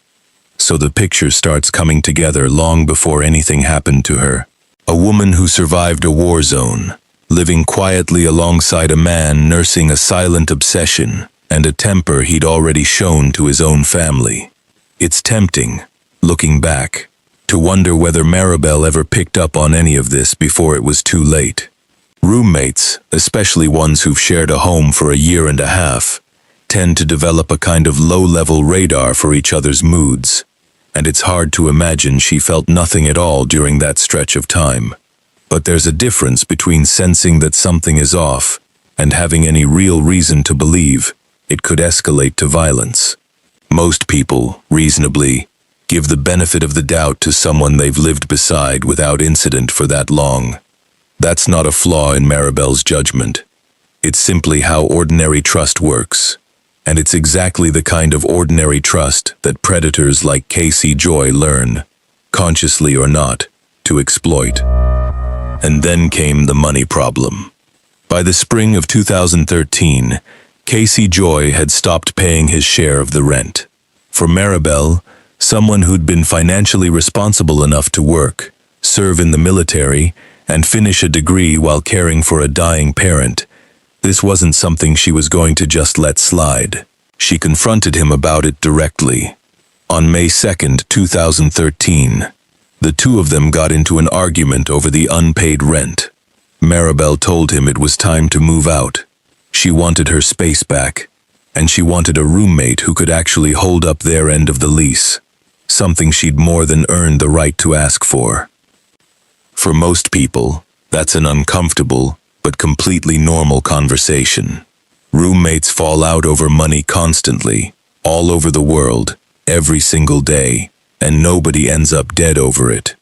So the picture starts coming together long before anything happened to her. A woman who survived a war zone, living quietly alongside a man nursing a silent obsession and a temper he'd already shown to his own family. It's tempting, looking back, to wonder whether Maribel ever picked up on any of this before it was too late. Roommates, especially ones who've shared a home for a year and a half, tend to develop a kind of low-level radar for each other's moods, and it's hard to imagine she felt nothing at all during that stretch of time. But there's a difference between sensing that something is off and having any real reason to believe it could escalate to violence. Most people, reasonably, give the benefit of the doubt to someone they've lived beside without incident for that long. That's not a flaw in Maribel's judgment. It's simply how ordinary trust works. And it's exactly the kind of ordinary trust that predators like Casey Joy learn, consciously or not, to exploit. And then came the money problem. By the spring of 2013, Casey Joy had stopped paying his share of the rent. For Maribel, someone who'd been financially responsible enough to work, serve in the military, and finish a degree while caring for a dying parent, this wasn't something she was going to just let slide. She confronted him about it directly. On May 2nd, 2013, the two of them got into an argument over the unpaid rent. Maribel told him it was time to move out. She wanted her space back, and she wanted a roommate who could actually hold up their end of the lease, something she'd more than earned the right to ask for. For most people, that's an uncomfortable but completely normal conversation. Roommates fall out over money constantly, all over the world, every single day, and nobody ends up dead over it.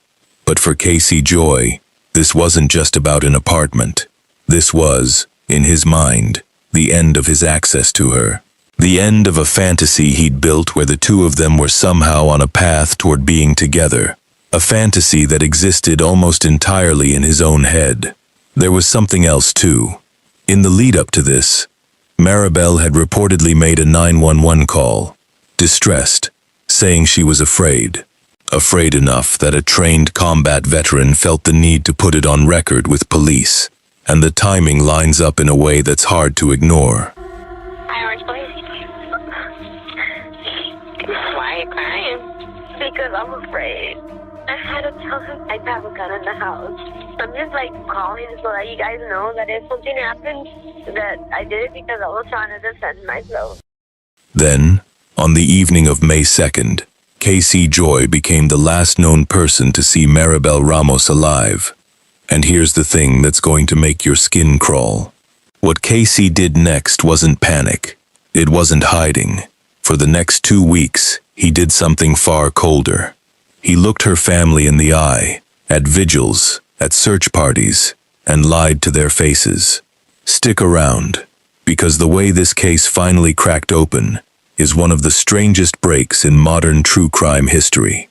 But for Casey Joy, this wasn't just about an apartment. This was, in his mind, the end of his access to her. The end of a fantasy he'd built where the two of them were somehow on a path toward being together. A fantasy that existed almost entirely in his own head. There was something else too. In the lead-up to this, Maribel had reportedly made a 911 call, distressed, saying she was afraid. Afraid enough that a trained combat veteran felt the need to put it on record with police, and the timing lines up in a way that's hard to ignore. I was why are you crying? Because I'm afraid. I had to tell him I have a gun in the house. I'm just calling so that you guys know that if something happens, that I did it because I was trying to defend myself. Then, on the evening of May 2nd, Casey Joy became the last known person to see Maribel Ramos alive. And here's the thing that's going to make your skin crawl. What Casey did next wasn't panic. It wasn't hiding. For the next 2 weeks, he did something far colder. He looked her family in the eye, at vigils, at search parties, and lied to their faces. Stick around, because the way this case finally cracked open is one of the strangest breaks in modern true crime history.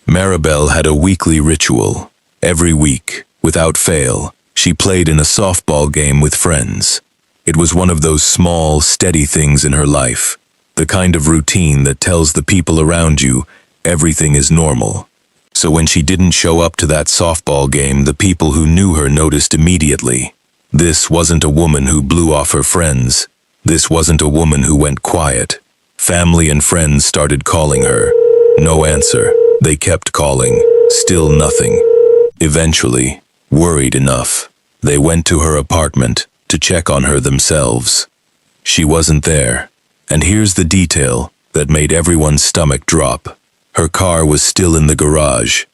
Maribel had a weekly ritual. Every week, without fail, she played in a softball game with friends. It was one of those small, steady things in her life, the kind of routine that tells the people around you everything is normal. So when she didn't show up to that softball game, the people who knew her noticed immediately. This wasn't a woman who blew off her friends. This wasn't a woman who went quiet. Family and friends started calling her. No answer. They kept calling. Still nothing. Eventually, worried enough, they went to her apartment to check on her themselves. She wasn't there. And here's the detail that made everyone's stomach drop. Her car was still in the garage.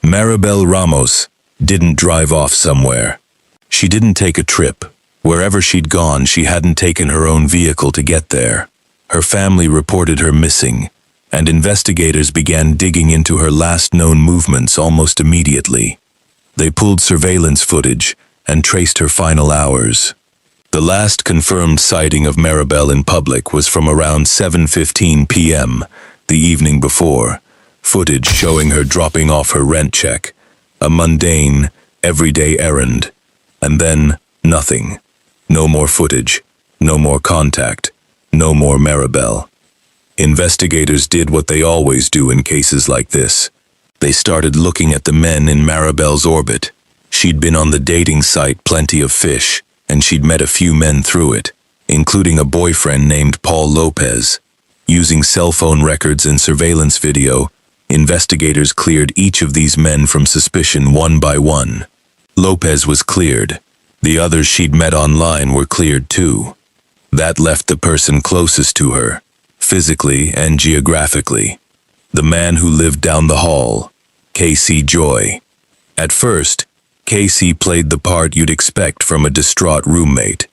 Maribel Ramos didn't drive off somewhere. She didn't take a trip. Wherever she'd gone, she hadn't taken her own vehicle to get there. Her family reported her missing, and investigators began digging into her last known movements almost immediately. They pulled surveillance footage and traced her final hours. The last confirmed sighting of Maribel in public was from around 7:15 p.m. the evening before, footage showing her dropping off her rent check, a mundane, everyday errand, and then nothing. No more footage, no more contact, no more Maribel. Investigators did what they always do in cases like this. They started looking at the men in Maribel's orbit. She'd been on the dating site Plenty of Fish, and she'd met a few men through it, including a boyfriend named Paul Lopez. Using cell phone records and surveillance video, investigators cleared each of these men from suspicion one by one. Lopez was cleared. The others she'd met online were cleared too. That left the person closest to her, physically and geographically. The man who lived down the hall, Casey Joy. At first, Casey played the part you'd expect from a distraught roommate.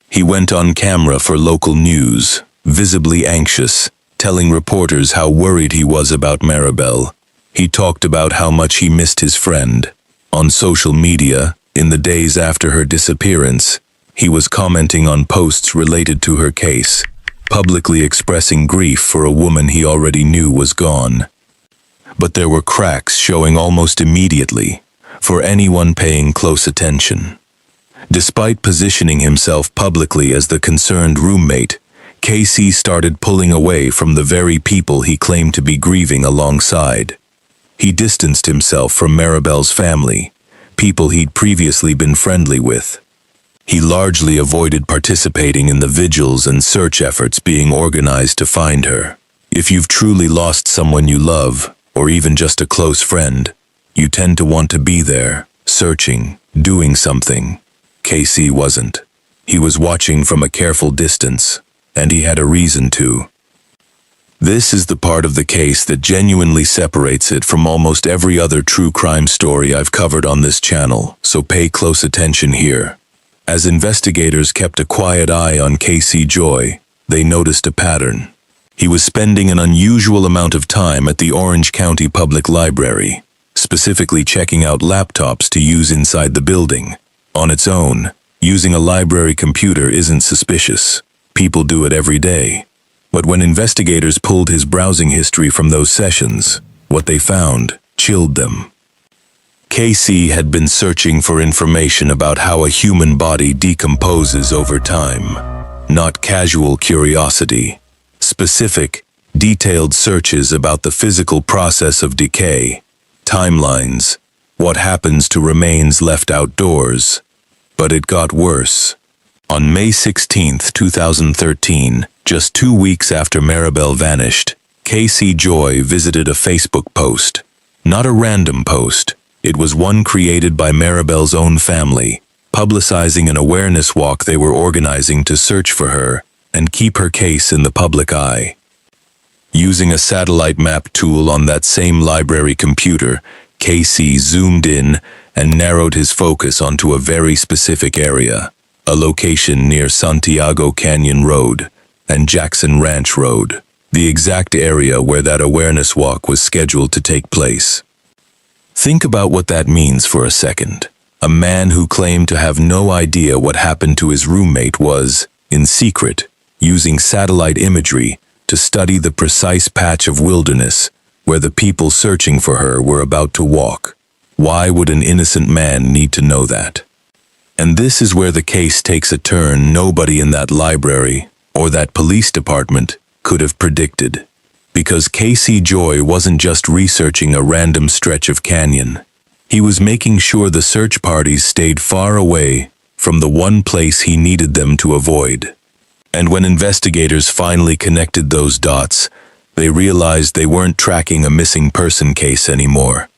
He went on camera for local news, visibly anxious, telling reporters how worried he was about Maribel. He talked about how much he missed his friend. On social media, in the days after her disappearance, he was commenting on posts related to her case, publicly expressing grief for a woman he already knew was gone. But there were cracks showing almost immediately, for anyone paying close attention. Despite positioning himself publicly as the concerned roommate, Casey started pulling away from the very people he claimed to be grieving alongside. He distanced himself from Maribel's family, people he'd previously been friendly with. He largely avoided participating in the vigils and search efforts being organized to find her. If you've truly lost someone you love, or even just a close friend, you tend to want to be there, searching, doing something. Casey wasn't. He was watching from a careful distance, and he had a reason to. This is the part of the case that genuinely separates it from almost every other true crime story I've covered on this channel, so pay close attention here. As investigators kept a quiet eye on Casey Joy, they noticed a pattern. He was spending an unusual amount of time at the Orange County Public Library, specifically checking out laptops to use inside the building. On its own, using a library computer isn't suspicious. People do it every day. But when investigators pulled his browsing history from those sessions, what they found chilled them. Casey had been searching for information about how a human body decomposes over time. Not casual curiosity. Specific, detailed searches about the physical process of decay, timelines, what happens to remains left outdoors. But it got worse. On May 16, 2013, just 2 weeks after Maribel vanished, Casey Joy visited a Facebook post. Not a random post. It was one created by Maribel's own family, publicizing an awareness walk they were organizing to search for her and keep her case in the public eye. Using a satellite map tool on that same library computer, Casey zoomed in and narrowed his focus onto a very specific area, a location near Santiago Canyon Road and Jackson Ranch Road, the exact area where that awareness walk was scheduled to take place. Think about what that means for a second. A man who claimed to have no idea what happened to his roommate was, in secret, using satellite imagery to study the precise patch of wilderness where the people searching for her were about to walk. Why would an innocent man need to know that? And this is where the case takes a turn nobody in that library or that police department could have predicted. Because Casey Joy wasn't just researching a random stretch of canyon. He was making sure the search parties stayed far away from the one place he needed them to avoid. And when investigators finally connected those dots, they realized they weren't tracking a missing person case anymore.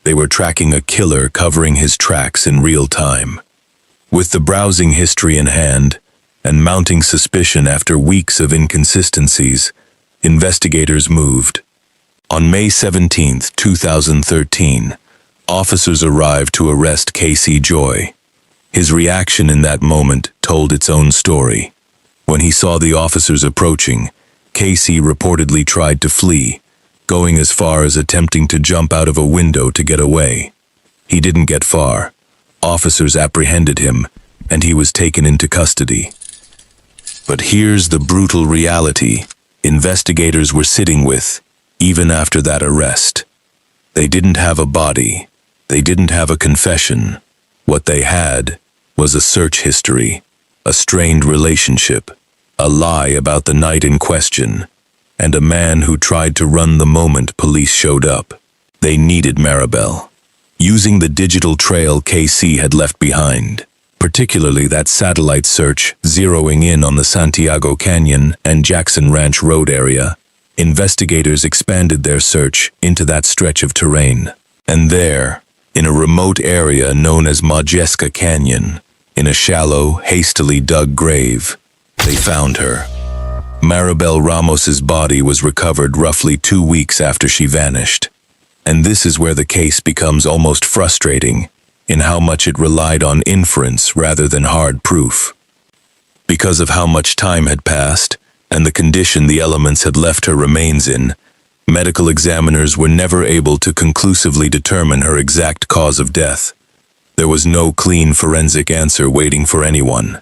They were tracking a killer covering his tracks in real time. With the browsing history in hand, and mounting suspicion after weeks of inconsistencies, investigators moved. On May 17, 2013, officers arrived to arrest Casey Joy. His reaction in that moment told its own story. When he saw the officers approaching, Casey reportedly tried to flee, going as far as attempting to jump out of a window to get away. He didn't get far. Officers apprehended him, and he was taken into custody. But here's the brutal reality investigators were sitting with, even after that arrest. They didn't have a body. They didn't have a confession. What they had was a search history, a strained relationship, a lie about the night in question, and a man who tried to run the moment police showed up. They needed Maribel, using the digital trail KC had left behind, particularly that satellite search zeroing in on the Santiago Canyon and Jackson Ranch Road area. Investigators expanded their search into that stretch of terrain. And there, in a remote area known as Majesca Canyon, in a shallow, hastily dug grave, they found her. Maribel Ramos's body was recovered roughly 2 weeks after she vanished. And this is where the case becomes almost frustrating, in how much it relied on inference rather than hard proof. Because of how much time had passed, and the condition the elements had left her remains in, medical examiners were never able to conclusively determine her exact cause of death. There was no clean forensic answer waiting for anyone.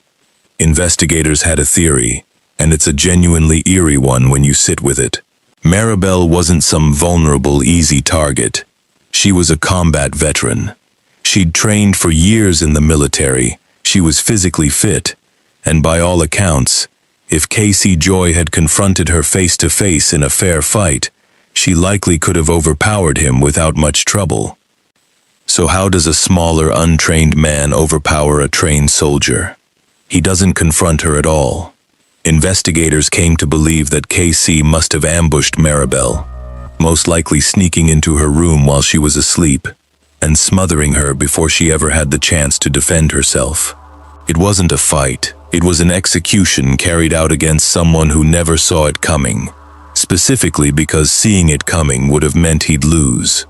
Investigators had a theory, and it's a genuinely eerie one when you sit with it. Maribel wasn't some vulnerable, easy target. She was a combat veteran. She'd trained for years in the military, she was physically fit, and by all accounts, if Casey Joy had confronted her face-to-face in a fair fight, she likely could have overpowered him without much trouble. So how does a smaller, untrained man overpower a trained soldier? He doesn't confront her at all. Investigators came to believe that Casey must have ambushed Maribel, most likely sneaking into her room while she was asleep, and smothering her before she ever had the chance to defend herself. It wasn't a fight. It was an execution carried out against someone who never saw it coming, specifically because seeing it coming would have meant he'd lose.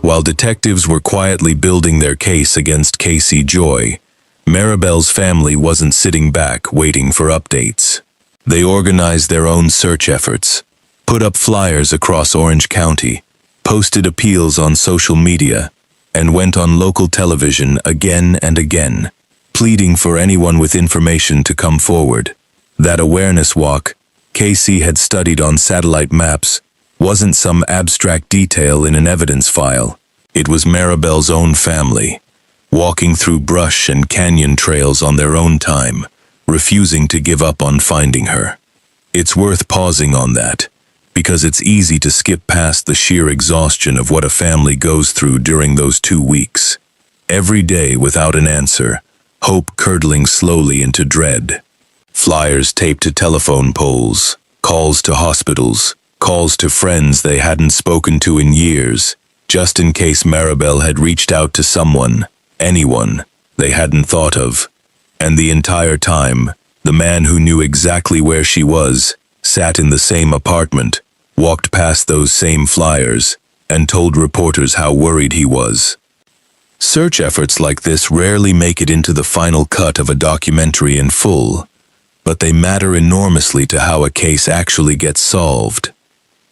While detectives were quietly building their case against Casey Joy, Maribel's family wasn't sitting back waiting for updates. They organized their own search efforts, put up flyers across Orange County, posted appeals on social media, and went on local television again and again, pleading for anyone with information to come forward. That awareness walk Casey had studied on satellite maps wasn't some abstract detail in an evidence file. It was Maribel's own family, walking through brush and canyon trails on their own time, refusing to give up on finding her. It's worth pausing on that, because it's easy to skip past the sheer exhaustion of what a family goes through during those 2 weeks. Every day without an answer, hope curdling slowly into dread. Flyers taped to telephone poles, calls to hospitals, calls to friends they hadn't spoken to in years, just in case Maribel had reached out to someone, anyone, they hadn't thought of. And the entire time, the man who knew exactly where she was, sat in the same apartment, walked past those same flyers, and told reporters how worried he was. Search efforts like this rarely make it into the final cut of a documentary in full, but they matter enormously to how a case actually gets solved.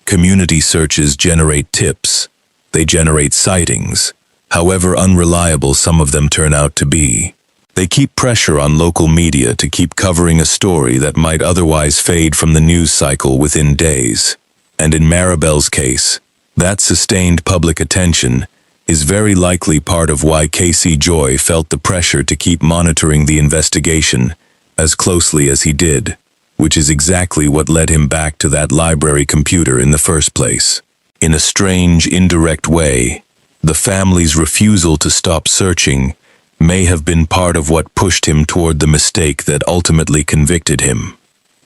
Community searches generate tips. They generate sightings, however unreliable some of them turn out to be. They keep pressure on local media to keep covering a story that might otherwise fade from the news cycle within days. And in Maribel's case, that sustained public attention is very likely part of why Casey Joy felt the pressure to keep monitoring the investigation as closely as he did, which is exactly what led him back to that library computer in the first place. In a strange, indirect way, the family's refusal to stop searching may have been part of what pushed him toward the mistake that ultimately convicted him.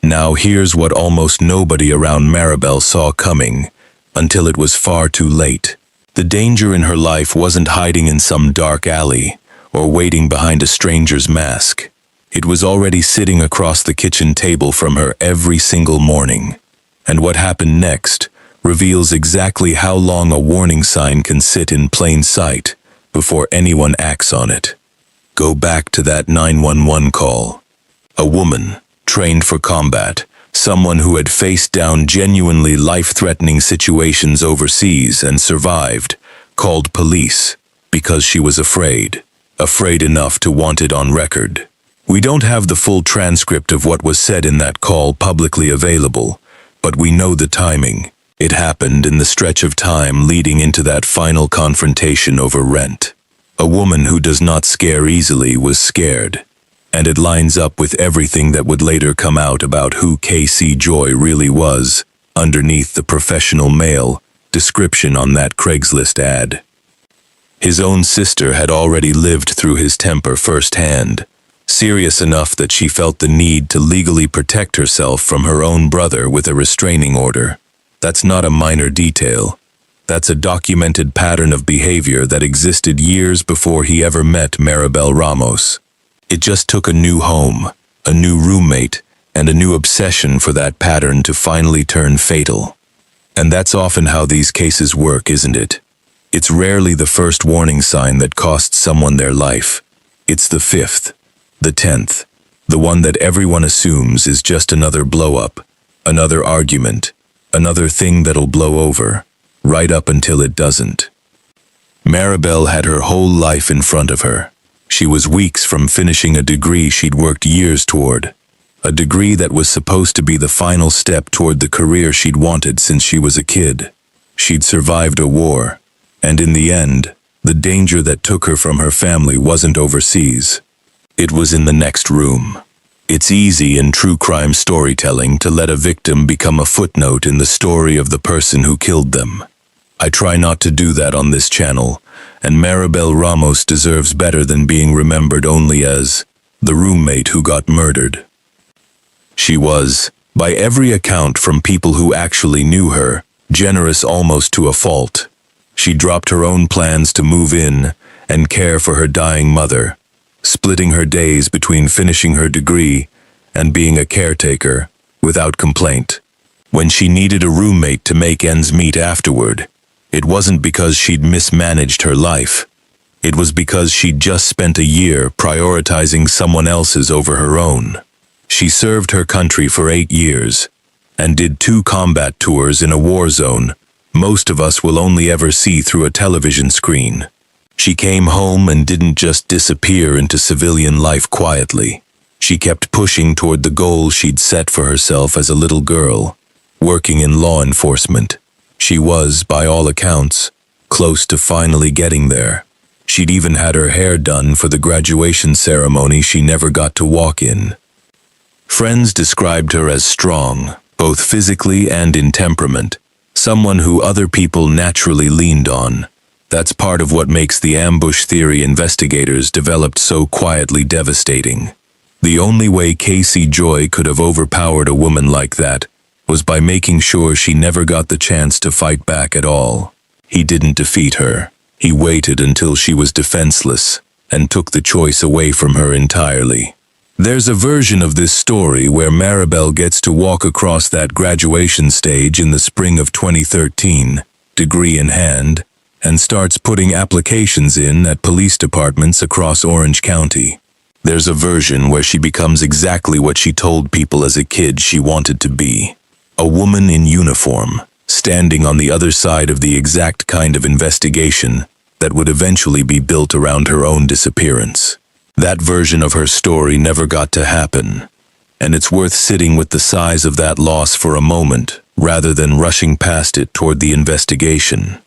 Now here's what almost nobody around Maribel saw coming, until it was far too late. The danger in her life wasn't hiding in some dark alley or waiting behind a stranger's mask. It was already sitting across the kitchen table from her every single morning. And what happened next reveals exactly how long a warning sign can sit in plain sight before anyone acts on it. Go back to that 911 call. A woman, trained for combat, someone who had faced down genuinely life-threatening situations overseas and survived, called police because she was afraid enough to want it on record. We don't have the full transcript of what was said in that call publicly available, but we know the timing. It happened in the stretch of time leading into that final confrontation over rent. A woman who does not scare easily was scared, and it lines up with everything that would later come out about who Casey Joy really was underneath the professional male description on that Craigslist ad. His own sister had already lived through his temper firsthand, serious enough that she felt the need to legally protect herself from her own brother with a restraining order. That's not a minor detail. That's a documented pattern of behavior that existed years before he ever met Maribel Ramos. It just took a new home, a new roommate, and a new obsession for that pattern to finally turn fatal. And that's often how these cases work, isn't it? It's rarely the first warning sign that costs someone their life. It's the 5th, the 10th, the one that everyone assumes is just another blow-up, another argument, another thing that'll blow over, right up until it doesn't. Maribel had her whole life in front of her. She was weeks from finishing a degree she'd worked years toward, a degree that was supposed to be the final step toward the career she'd wanted since she was a kid. She'd survived a war, and in the end, the danger that took her from her family wasn't overseas. It was in the next room. It's easy in true crime storytelling to let a victim become a footnote in the story of the person who killed them. I try not to do that on this channel, and Maribel Ramos deserves better than being remembered only as the roommate who got murdered. She was, by every account from people who actually knew her, generous almost to a fault. She dropped her own plans to move in and care for her dying mother, splitting her days between finishing her degree and being a caretaker without complaint. When she needed a roommate to make ends meet afterward, it wasn't because she'd mismanaged her life. It was because she'd just spent a year prioritizing someone else's over her own. She served her country for 8 years and did 2 combat tours in a war zone most of us will only ever see through a television screen. She came home and didn't just disappear into civilian life quietly. She kept pushing toward the goal she'd set for herself as a little girl, working in law enforcement. She was, by all accounts, close to finally getting there. She'd even had her hair done for the graduation ceremony she never got to walk in. Friends described her as strong, both physically and in temperament, someone who other people naturally leaned on. That's part of what makes the ambush theory investigators developed so quietly devastating. The only way Casey Joy could have overpowered a woman like that was by making sure she never got the chance to fight back at all. He didn't defeat her. He waited until she was defenseless and took the choice away from her entirely. There's a version of this story where Maribel gets to walk across that graduation stage in the spring of 2013, degree in hand, and starts putting applications in at police departments across Orange County. There's a version where she becomes exactly what she told people as a kid she wanted to be. A woman in uniform, standing on the other side of the exact kind of investigation that would eventually be built around her own disappearance. That version of her story never got to happen, and it's worth sitting with the size of that loss for a moment rather than rushing past it toward the investigation.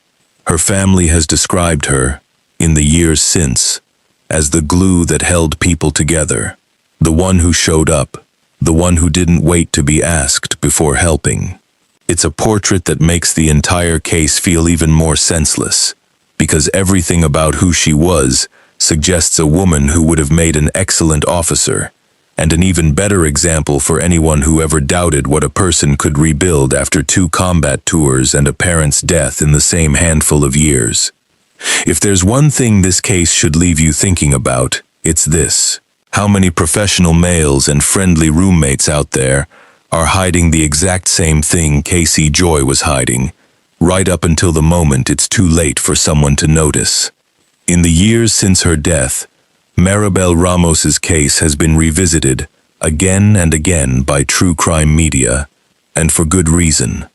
Her family has described her, in the years since, as the glue that held people together, the one who showed up, the one who didn't wait to be asked before helping. It's a portrait that makes the entire case feel even more senseless, because everything about who she was suggests a woman who would have made an excellent officer, and an even better example for anyone who ever doubted what a person could rebuild after 2 combat tours and a parent's death in the same handful of years. If there's one thing this case should leave you thinking about, it's this: how many professional males and friendly roommates out there are hiding the exact same thing Casey Joy was hiding right up until the moment it's too late for someone to notice. In the years since her death, Maribel Ramos's case has been revisited again and again by true crime media, and for good reason.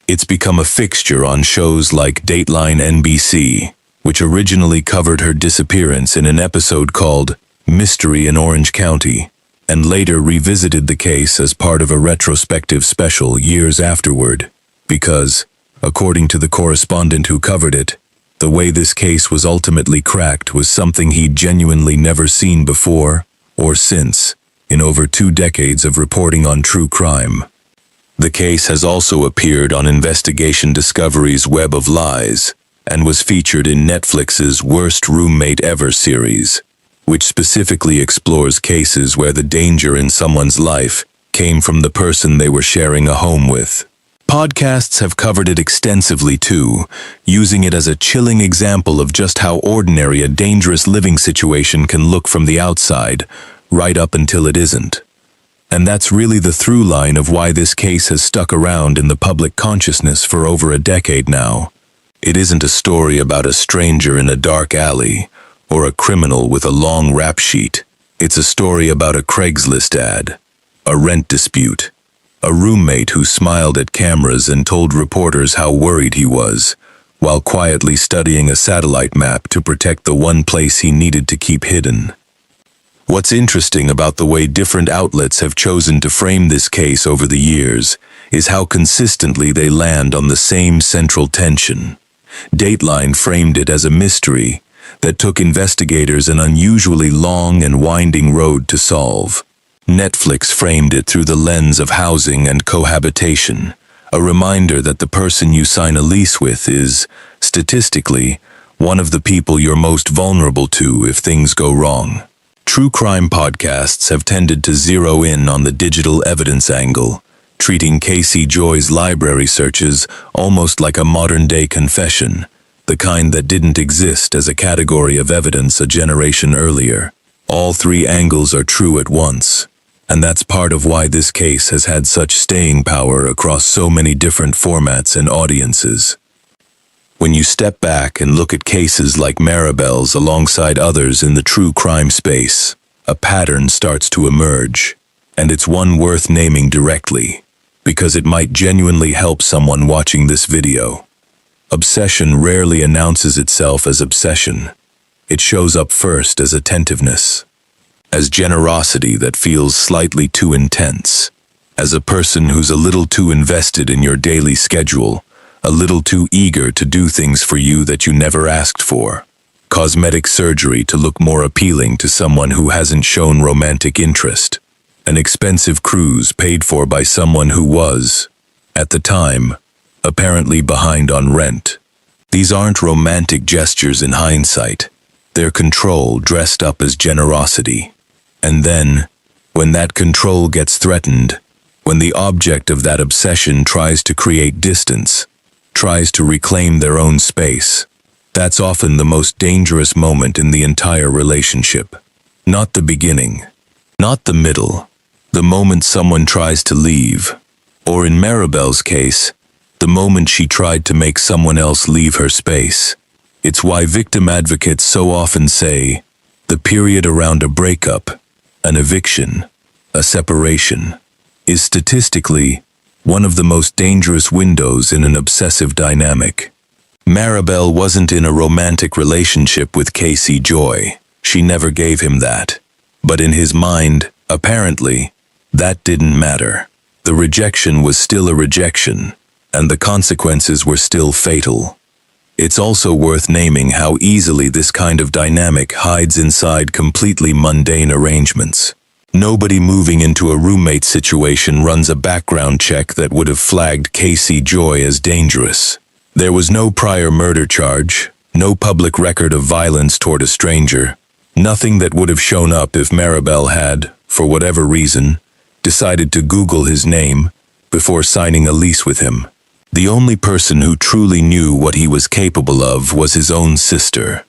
It's become a fixture on shows like Dateline NBC, which originally covered her disappearance in an episode called Mystery in Orange County, and later revisited the case as part of a retrospective special years afterward, because, according to the correspondent who covered it, the way this case was ultimately cracked was something he'd genuinely never seen before or since in over 2 decades of reporting on true crime. The case has also appeared on Investigation Discovery's Web of Lies and was featured in Netflix's Worst Roommate Ever series, which specifically explores cases where the danger in someone's life came from the person they were sharing a home with. Podcasts have covered it extensively too, using it as a chilling example of just how ordinary a dangerous living situation can look from the outside, right up until it isn't. And that's really the through line of why this case has stuck around in the public consciousness for over a decade now. It isn't a story about a stranger in a dark alley, or a criminal with a long rap sheet. It's a story about a Craigslist ad, a rent dispute, a roommate who smiled at cameras and told reporters how worried he was, while quietly studying a satellite map to protect the one place he needed to keep hidden. What's interesting about the way different outlets have chosen to frame this case over the years is how consistently they land on the same central tension. Dateline framed it as a mystery that took investigators an unusually long and winding road to solve. Netflix framed it through the lens of housing and cohabitation, a reminder that the person you sign a lease with is, statistically, one of the people you're most vulnerable to if things go wrong. True crime podcasts have tended to zero in on the digital evidence angle, treating Casey Joy's library searches almost like a modern-day confession, the kind that didn't exist as a category of evidence a generation earlier. All 3 angles are true at once, and that's part of why this case has had such staying power across so many different formats and audiences. When you step back and look at cases like Maribel's alongside others in the true crime space, a pattern starts to emerge, and it's one worth naming directly, because it might genuinely help someone watching this video. Obsession rarely announces itself as obsession. It shows up first as attentiveness, as generosity that feels slightly too intense, as a person who's a little too invested in your daily schedule, a little too eager to do things for you that you never asked for. Cosmetic surgery to look more appealing to someone who hasn't shown romantic interest. An expensive cruise paid for by someone who was, at the time, apparently behind on rent. These aren't romantic gestures in hindsight. They're control dressed up as generosity. And then, when that control gets threatened, when the object of that obsession tries to create distance, tries to reclaim their own space, that's often the most dangerous moment in the entire relationship. Not the beginning, not the middle, the moment someone tries to leave, or in Maribel's case, the moment she tried to make someone else leave her space. It's why victim advocates so often say, the period around a breakup, an eviction, a separation, is statistically one of the most dangerous windows in an obsessive dynamic. Maribel wasn't in a romantic relationship with Casey Joy. She never gave him that. But in his mind, apparently, that didn't matter. The rejection was still a rejection, and the consequences were still fatal. It's also worth naming how easily this kind of dynamic hides inside completely mundane arrangements. Nobody moving into a roommate situation runs a background check that would have flagged Casey Joy as dangerous. There was no prior murder charge, no public record of violence toward a stranger, nothing that would have shown up if Maribel had, for whatever reason, decided to Google his name before signing a lease with him. The only person who truly knew what he was capable of was his own sister,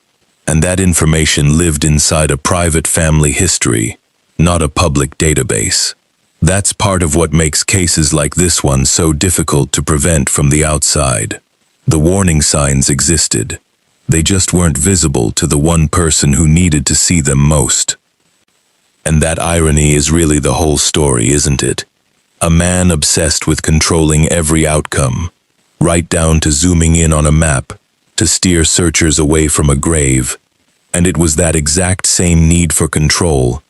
and that information lived inside a private family history, not a public database. That's part of what makes cases like this one so difficult to prevent from the outside. The warning signs existed. They just weren't visible to the one person who needed to see them most. And that irony is really the whole story, isn't it? A man obsessed with controlling every outcome, right down to zooming in on a map to steer searchers away from a grave. And it was that exact same need for control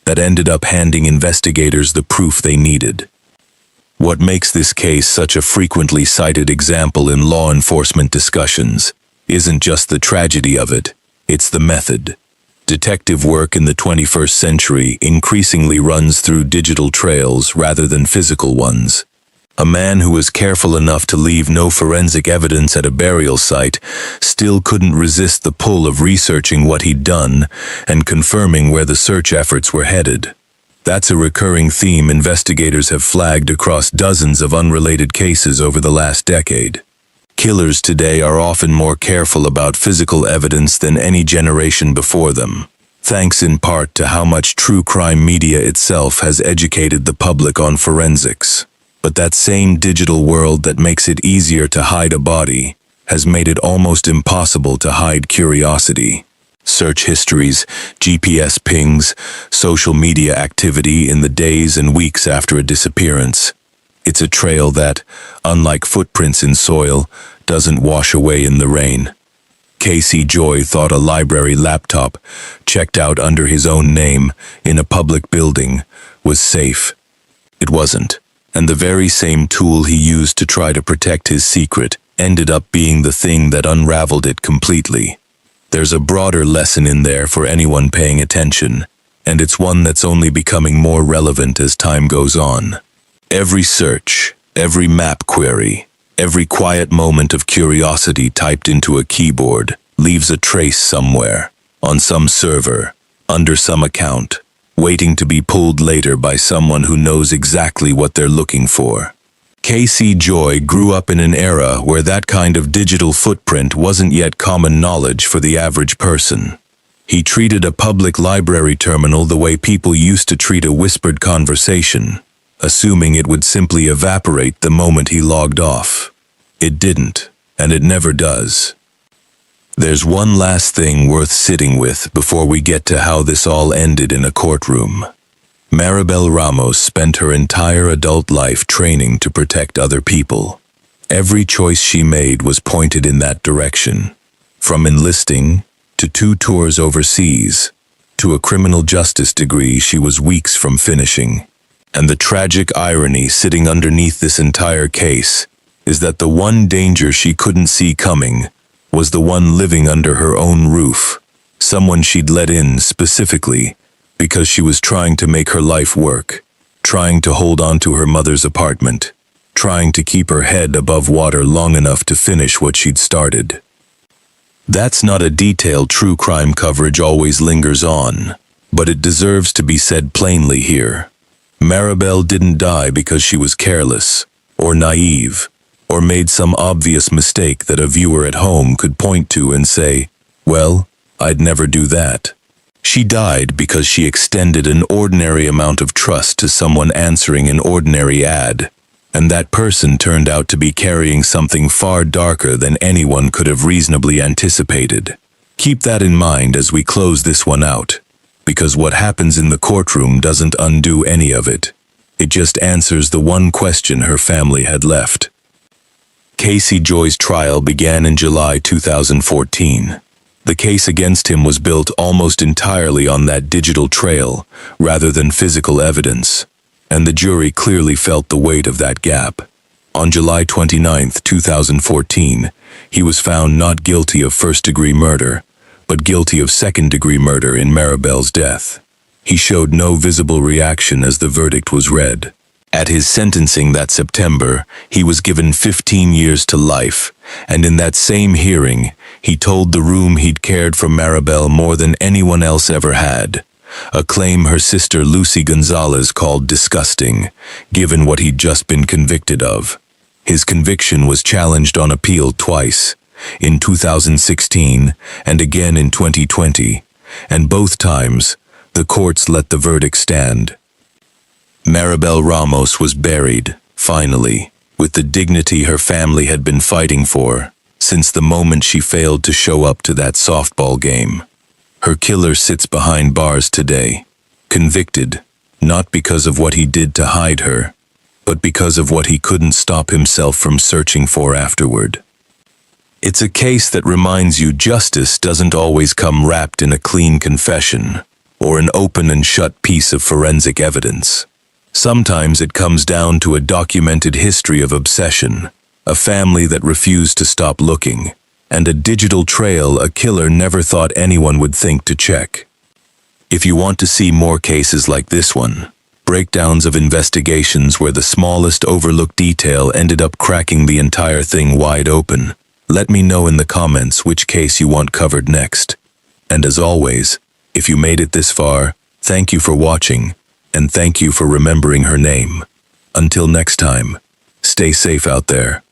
that ended up handing investigators the proof they needed. What makes this case such a frequently cited example in law enforcement discussions isn't just the tragedy of it, it's the method. Detective work in the 21st century increasingly runs through digital trails rather than physical ones. A man who was careful enough to leave no forensic evidence at a burial site still couldn't resist the pull of researching what he'd done and confirming where the search efforts were headed. That's a recurring theme investigators have flagged across dozens of unrelated cases over the last decade. Killers today are often more careful about physical evidence than any generation before them, thanks in part to how much true crime media itself has educated the public on forensics. But that same digital world that makes it easier to hide a body has made it almost impossible to hide curiosity. Search histories, GPS pings, social media activity in the days and weeks after a disappearance. It's a trail that, unlike footprints in soil, doesn't wash away in the rain. Casey Joy thought a library laptop, checked out under his own name in a public building, was safe. It wasn't. And the very same tool he used to try to protect his secret ended up being the thing that unraveled it completely. There's a broader lesson in there for anyone paying attention, and it's one that's only becoming more relevant as time goes on. Every search, every map query, every quiet moment of curiosity typed into a keyboard leaves a trace somewhere, on some server, under some account, waiting to be pulled later by someone who knows exactly what they're looking for. Casey Joy grew up in an era where that kind of digital footprint wasn't yet common knowledge for the average person. He treated a public library terminal the way people used to treat a whispered conversation, assuming it would simply evaporate the moment he logged off. It didn't, and it never does. There's one last thing worth sitting with before we get to how this all ended in a courtroom. Maribel Ramos spent her entire adult life training to protect other people. Every choice she made was pointed in that direction. From enlisting, to 2 tours overseas, to a criminal justice degree she was weeks from finishing. And the tragic irony sitting underneath this entire case is that the one danger she couldn't see coming was the one living under her own roof, someone she'd let in specifically because she was trying to make her life work, trying to hold on to her mother's apartment, trying to keep her head above water long enough to finish what she'd started. That's not a detail true crime coverage always lingers on, but it deserves to be said plainly here. Maribel didn't die because she was careless, or naive, or made some obvious mistake that a viewer at home could point to and say, "Well, I'd never do that." She died because she extended an ordinary amount of trust to someone answering an ordinary ad, and that person turned out to be carrying something far darker than anyone could have reasonably anticipated. Keep that in mind as we close this one out, because what happens in the courtroom doesn't undo any of it. It just answers the one question her family had left. Casey Joy's trial began in July 2014. The case against him was built almost entirely on that digital trail, rather than physical evidence, and the jury clearly felt the weight of that gap. On July 29, 2014, he was found not guilty of first-degree murder, but guilty of second-degree murder in Maribel's death. He showed no visible reaction as the verdict was read. At his sentencing that September, he was given 15 years to life, and in that same hearing, he told the room he'd cared for Maribel more than anyone else ever had, a claim her sister Lucy Gonzalez called disgusting, given what he'd just been convicted of. His conviction was challenged on appeal twice, in 2016 and again in 2020, and both times, the courts let the verdict stand. Maribel Ramos was buried, finally, with the dignity her family had been fighting for, since the moment she failed to show up to that softball game. Her killer sits behind bars today, convicted, not because of what he did to hide her, but because of what he couldn't stop himself from searching for afterward. It's a case that reminds you justice doesn't always come wrapped in a clean confession or an open and shut piece of forensic evidence. Sometimes it comes down to a documented history of obsession, a family that refused to stop looking, and a digital trail a killer never thought anyone would think to check. If you want to see more cases like this one, breakdowns of investigations where the smallest overlooked detail ended up cracking the entire thing wide open, let me know in the comments which case you want covered next. And as always, if you made it this far, thank you for watching, and thank you for remembering her name. Until next time, stay safe out there.